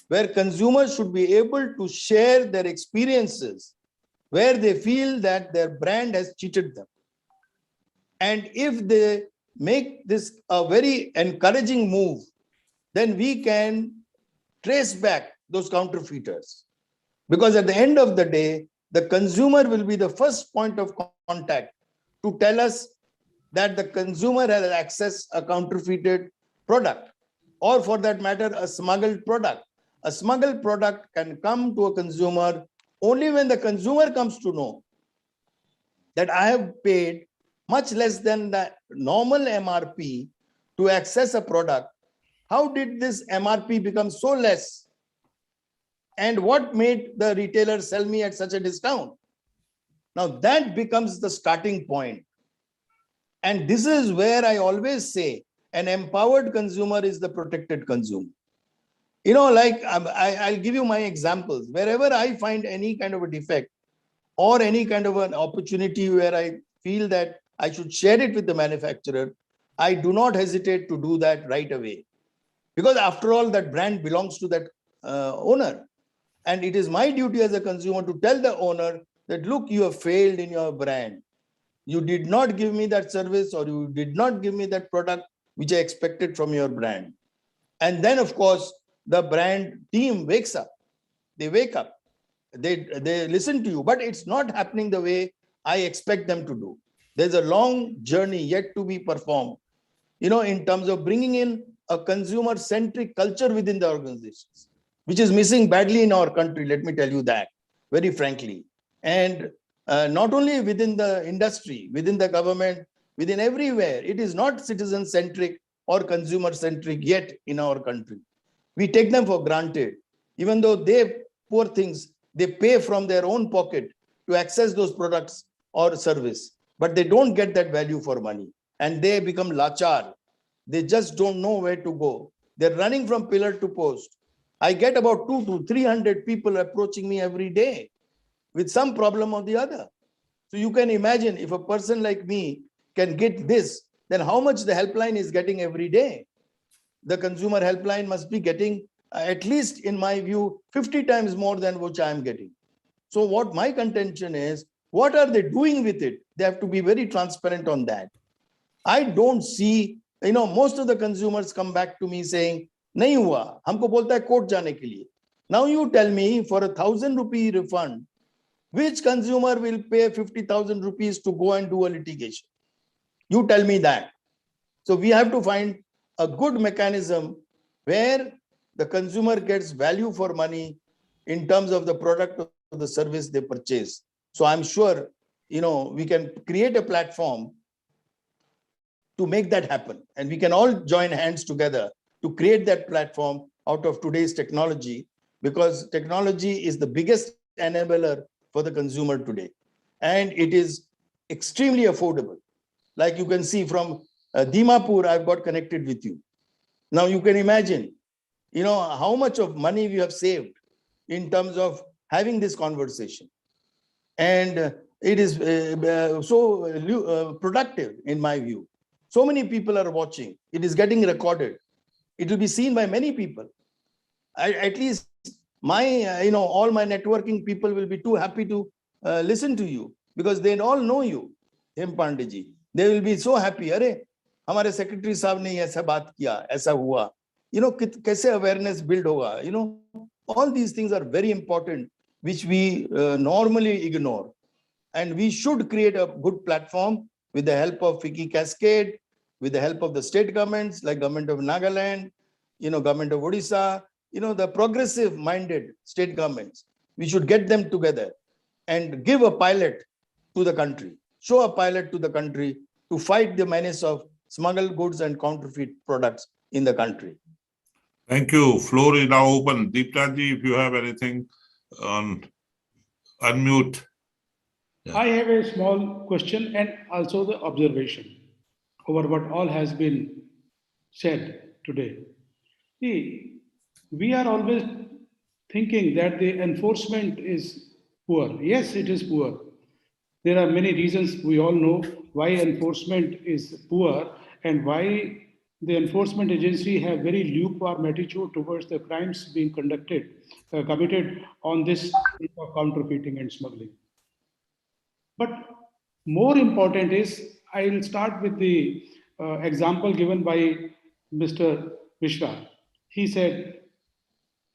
where consumers should be able to share their experiences where they feel that their brand has cheated them. And if they make this a very encouraging move, then we can trace back those counterfeiters. Because at the end of the day, the consumer will be the first point of contact to tell us that the consumer has accessed a counterfeited product, or for that matter, a smuggled product. A smuggled product can come to a consumer only when the consumer comes to know that I have paid much less than the normal MRP to access a product. how did this MRP become so less? And what made the retailer sell me at such a discount? Now that becomes the starting point. And this is where I always say an empowered consumer is the protected consumer. You know, like I'll give you my examples. Wherever I find any kind of a defect or any kind of an opportunity where I feel that I should share it with the manufacturer, I do not hesitate to do that right away. Because after all, that brand belongs to that owner. And it is my duty as a consumer to tell the owner that, look, you have failed in your brand. You did not give me that service, or you did not give me that product which I expected from your brand. And then, of course, the brand team wakes up. They wake up. They listen to you, but it's not happening the way I expect them to do. There's a long journey yet to be performed, you know, in terms of bringing in a consumer-centric culture within the organizations, which is missing badly in our country, let me tell you that, very frankly. And not only within the industry, within the government, within everywhere, it is not citizen-centric or consumer-centric yet in our country. We take them for granted, even though they, poor things, they pay from their own pocket to access those products or service, but they don't get that value for money, and they become lachar. They just don't know where to go. They're running from pillar to post. I get about 200 to 300 people approaching me every day with some problem or the other. So you can imagine, if a person like me can get this, then how much the helpline is getting every day. The consumer helpline must be getting, at least in my view, 50 times more than which I am getting. So what my contention is, what are they doing with it? They have to be very transparent on that. I don't see, you know, most of the consumers come back to me saying, nahi hua, humko bolta hai court jaane ke liye. Now you tell me, for 1,000 rupee refund, which consumer will pay 50,000 rupees to go and do a litigation? You tell me that. So we have to find a good mechanism where the consumer gets value for money in terms of the product or the service they purchase. So I'm sure, you know, we can create a platform to make that happen. And we can all join hands together to create that platform out of today's technology, because technology is the biggest enabler for the consumer today. And it is extremely affordable. Like you can see from Dimapur, I've got connected with you. Now you can imagine, you know, how much of money we have saved in terms of having this conversation. And it is so productive in my view. So many people are watching. It is getting recorded. It will be seen by many people. At least my, you know, all my networking people will be too happy to listen to you, because they all know you, Hem Pandey ji. They will be so happy. Arey, हमारे secretary साहब ने ऐसा बात किया, ऐसा हुआ. You know, कैसे awareness build होगा. You know, all these things are very important, which we normally ignore. And we should create a good platform with the help of FICCI Cascade, with the help of the state governments, like government of Nagaland, you know, government of Odisha, you know, the progressive minded state governments. We should get them together and give a pilot to the country, show a pilot to the country to fight the menace of smuggled goods and counterfeit products in the country. Thank you. Floor is now open. Deeptaji, if you have anything on unmute. Yeah. I have a small question and also the observation over what all has been said today. See, we are always thinking that the enforcement is poor. Yes, it is poor. There are many reasons we all know why enforcement is poor and why the enforcement agency have very lukewarm attitude towards the crimes being committed on this of counterfeiting and smuggling. But more important is, I will start with the example given by Mr. Misra. He said,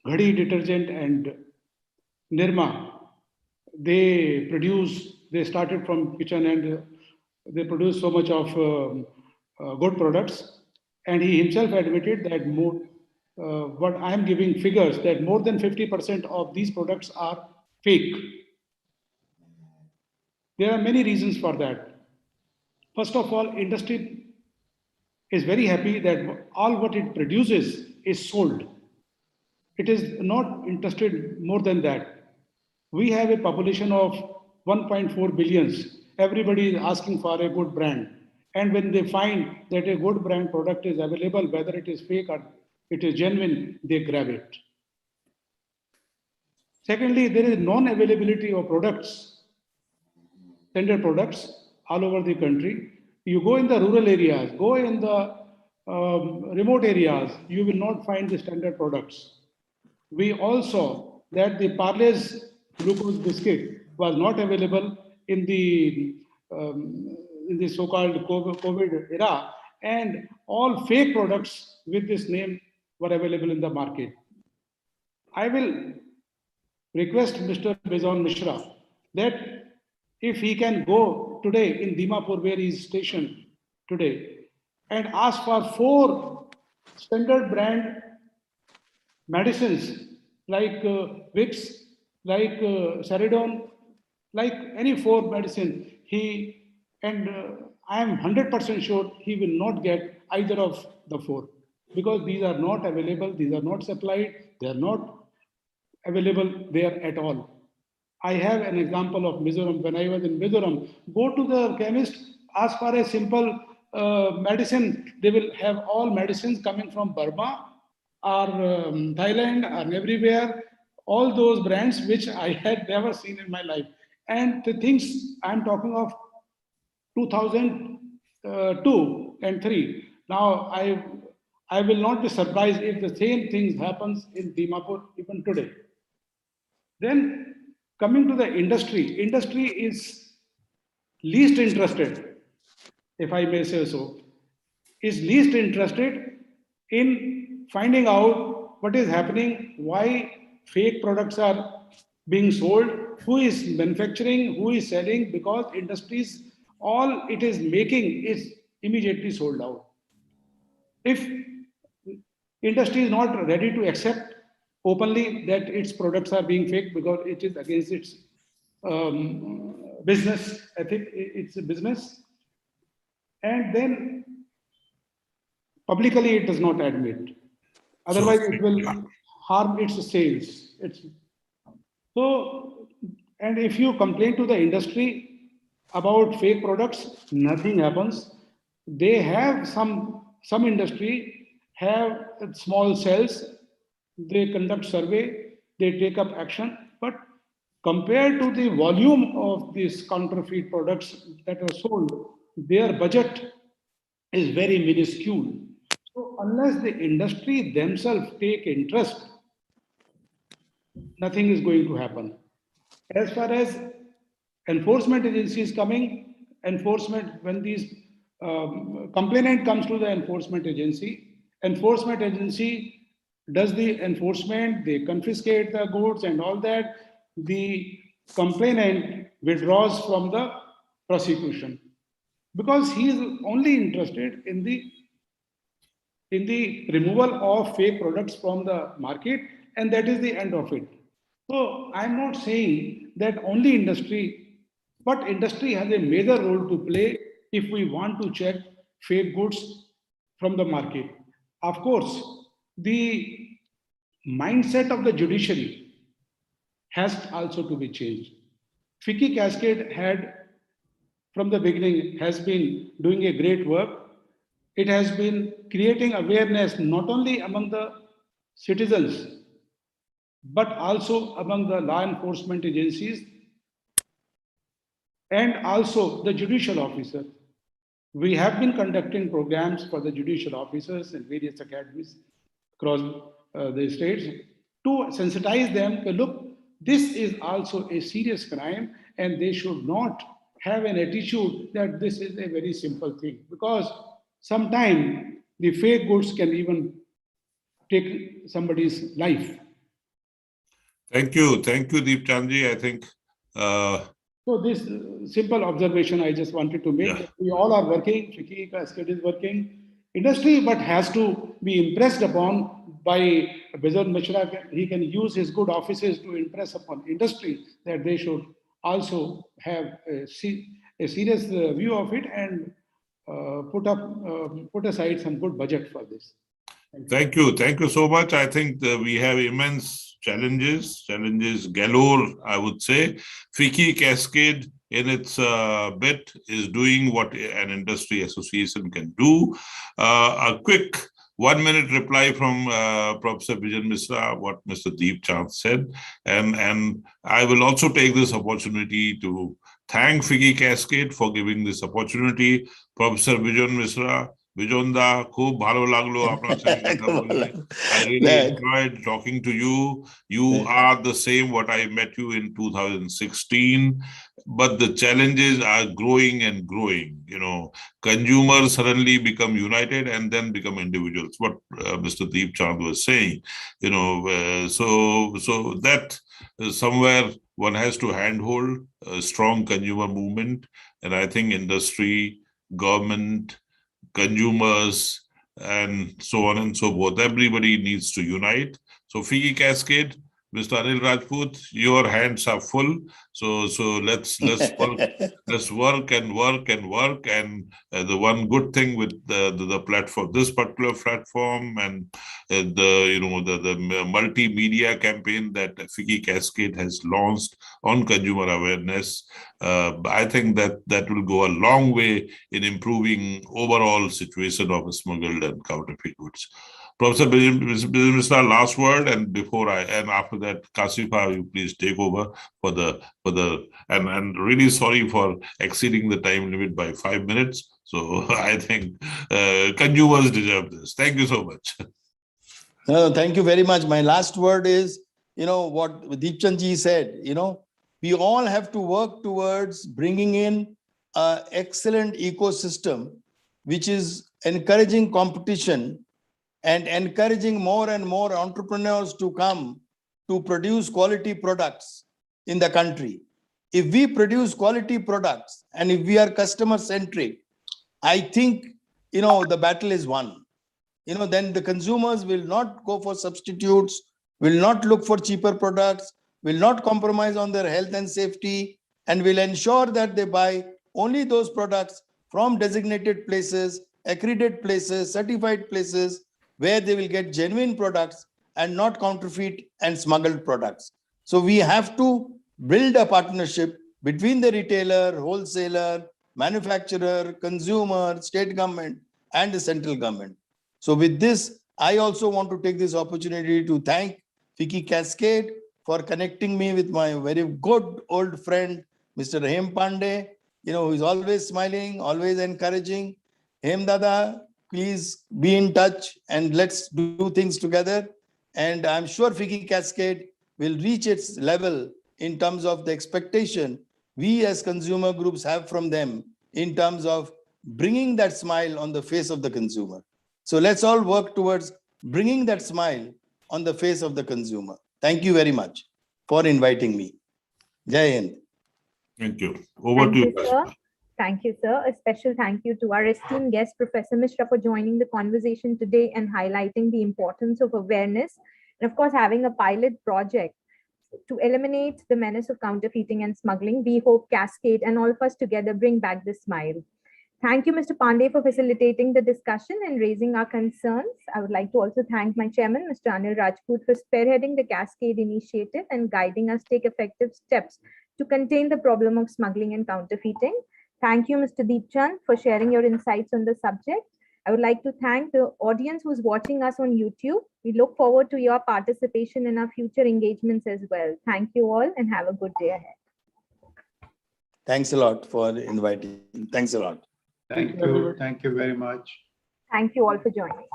Ghadi detergent and Nirma, they started from kitchen and they produce so much of good products. And he himself admitted that what I am giving figures, that more than 50% of these products are fake. There are many reasons for that. First of all, industry is very happy that all what it produces is sold. It is not interested more than that. We have a population of 1.4 billions. Everybody is asking for a good brand. And when they find that a good brand product is available, whether it is fake or it is genuine, they grab it. Secondly, there is non-availability of products, standard products all over the country. You go in the rural areas, go in the remote areas, you will not find the standard products. We also that the Parle's glucose biscuit was not available in the so-called COVID era, and all fake products with this name were available in the market. I will request Mr. Bejon Misra that if he can go today in Dimapur, where he is stationed today, and ask for 4 standard brand medicines like Vicks, like Ceridon, like any 4 medicine, I am 100% sure he will not get either of the 4 because these are not available, these are not supplied, they are not available there at all. I have an example of Mizoram. When I was in Mizoram, go to the chemist, ask for a simple medicine. They will have all medicines coming from Burma or Thailand or everywhere. All those brands which I had never seen in my life. And the things I'm talking of 2002 and 3. Now I will not be surprised if the same things happens in Dimapur even today. Then coming to the industry is least interested, if I may say so, is least interested in finding out what is happening, why fake products are being sold, who is manufacturing, who is selling, because industries, all it is making is immediately sold out. If industry is not ready to accept openly that its products are being fake because it is against its business ethic, it's a business, and then publicly it does not admit. Otherwise, it will harm its sales. So, and if you complain to the industry about fake products, nothing happens. They have some industry have small cells, they conduct survey, they take up action, but compared to the volume of these counterfeit products that are sold, their budget is very minuscule. So unless the industry themselves take interest, nothing is going to happen. As far as enforcement agencies coming, enforcement, when these complainant comes to the enforcement agency does the enforcement, they confiscate the goods and all that. The complainant withdraws from the prosecution because he is only interested in the removal of fake products from the market, and that is the end of it. So I'm not saying that only industry, but industry has a major role to play if we want to check fake goods from the market. Of course, the mindset of the judiciary has also to be changed. FICCI Cascade had, from the beginning, has been doing a great work. It has been creating awareness not only among the citizens, but also among the law enforcement agencies and also the judicial officers. We have been conducting programs for the judicial officers in various academies across the states to sensitize them to look, this is also a serious crime and they should not have an attitude that this is a very simple thing, because sometimes the fake goods can even take somebody's life. Thank you, Deep Chandji. I think. So this simple observation I just wanted to make. Yeah. We all are working. FICCI Cascade is working. Industry, but has to be impressed upon by Bejon Misra. He can use his good offices to impress upon industry that they should also have a serious view of it and put aside some good budget for this. Thank you so much. I think we have immense challenges galore, I would say. FICCI Cascade in its bit is doing what an industry association can do. A quick 1 minute reply from Professor Bejon Misra, what Mr. Deep Chand said. And I will also take this opportunity to thank FICCI Cascade for giving this opportunity. Professor Bejon Misra, Bejon da, khub bhalo laglo apnar sanghe kotha bole. I really enjoyed talking to you. You are the same what I met you in 2016, but the challenges are growing and growing. You know, consumers suddenly become united and then become individuals. What Mr. Deep Chand was saying, you know, so that somewhere one has to handhold a strong consumer movement, and I think industry, government, consumers, and so on and so forth. Everybody needs to unite. So FICCI Cascade, Mr. Anil Rajput, your hands are full. So let's work. And the one good thing with the platform, this particular platform, and the multimedia campaign that FICCI Cascade has launched on consumer awareness, I think that will go a long way in improving overall situation of smuggled and counterfeit goods. Professor Bejon Misra, last word, and after that, Kasifa, you please take over and really sorry for exceeding the time limit by 5 minutes. So I think consumers deserve this. Thank you so much. No, thank you very much. My last word is, what Deepchand ji said, we all have to work towards bringing in an excellent ecosystem, which is encouraging competition and encouraging more and more entrepreneurs to come to produce quality products in the country. If we produce quality products and if we are customer-centric, I think, the battle is won. Then the consumers will not go for substitutes, will not look for cheaper products, will not compromise on their health and safety, and will ensure that they buy only those products from designated places, accredited places, certified places, where they will get genuine products and not counterfeit and smuggled products. So we have to build a partnership between the retailer, wholesaler, manufacturer, consumer, state government, and the central government. So with this, I also want to take this opportunity to thank FICCI Cascade for connecting me with my very good old friend, Mr. Hem Pandey, who is always smiling, always encouraging. Hem Dada, please be in touch and let's do things together. And I'm sure FICCI Cascade will reach its level in terms of the expectation we as consumer groups have from them in terms of bringing that smile on the face of the consumer. So let's all work towards bringing that smile on the face of the consumer. Thank you very much for inviting me. Jai Hind. Thank you. Over to you, sir. Thank you, sir. A special thank you to our esteemed guest, Professor Misra, for joining the conversation today and highlighting the importance of awareness and, of course, having a pilot project to eliminate the menace of counterfeiting and smuggling. We hope Cascade and all of us together bring back the smile. Thank you, Mr. Pandey, for facilitating the discussion and raising our concerns. I would like to also thank my chairman, Mr. Anil Rajput, for spearheading the Cascade initiative and guiding us take effective steps to contain the problem of smuggling and counterfeiting. Thank you, Mr. Deep Chand, for sharing your insights on the subject. I would like to thank the audience who's watching us on YouTube. We look forward to your participation in our future engagements as well. Thank you all and have a good day ahead. Thanks a lot for inviting. Thanks a lot. Thank you. Thank you very much. Thank you all for joining.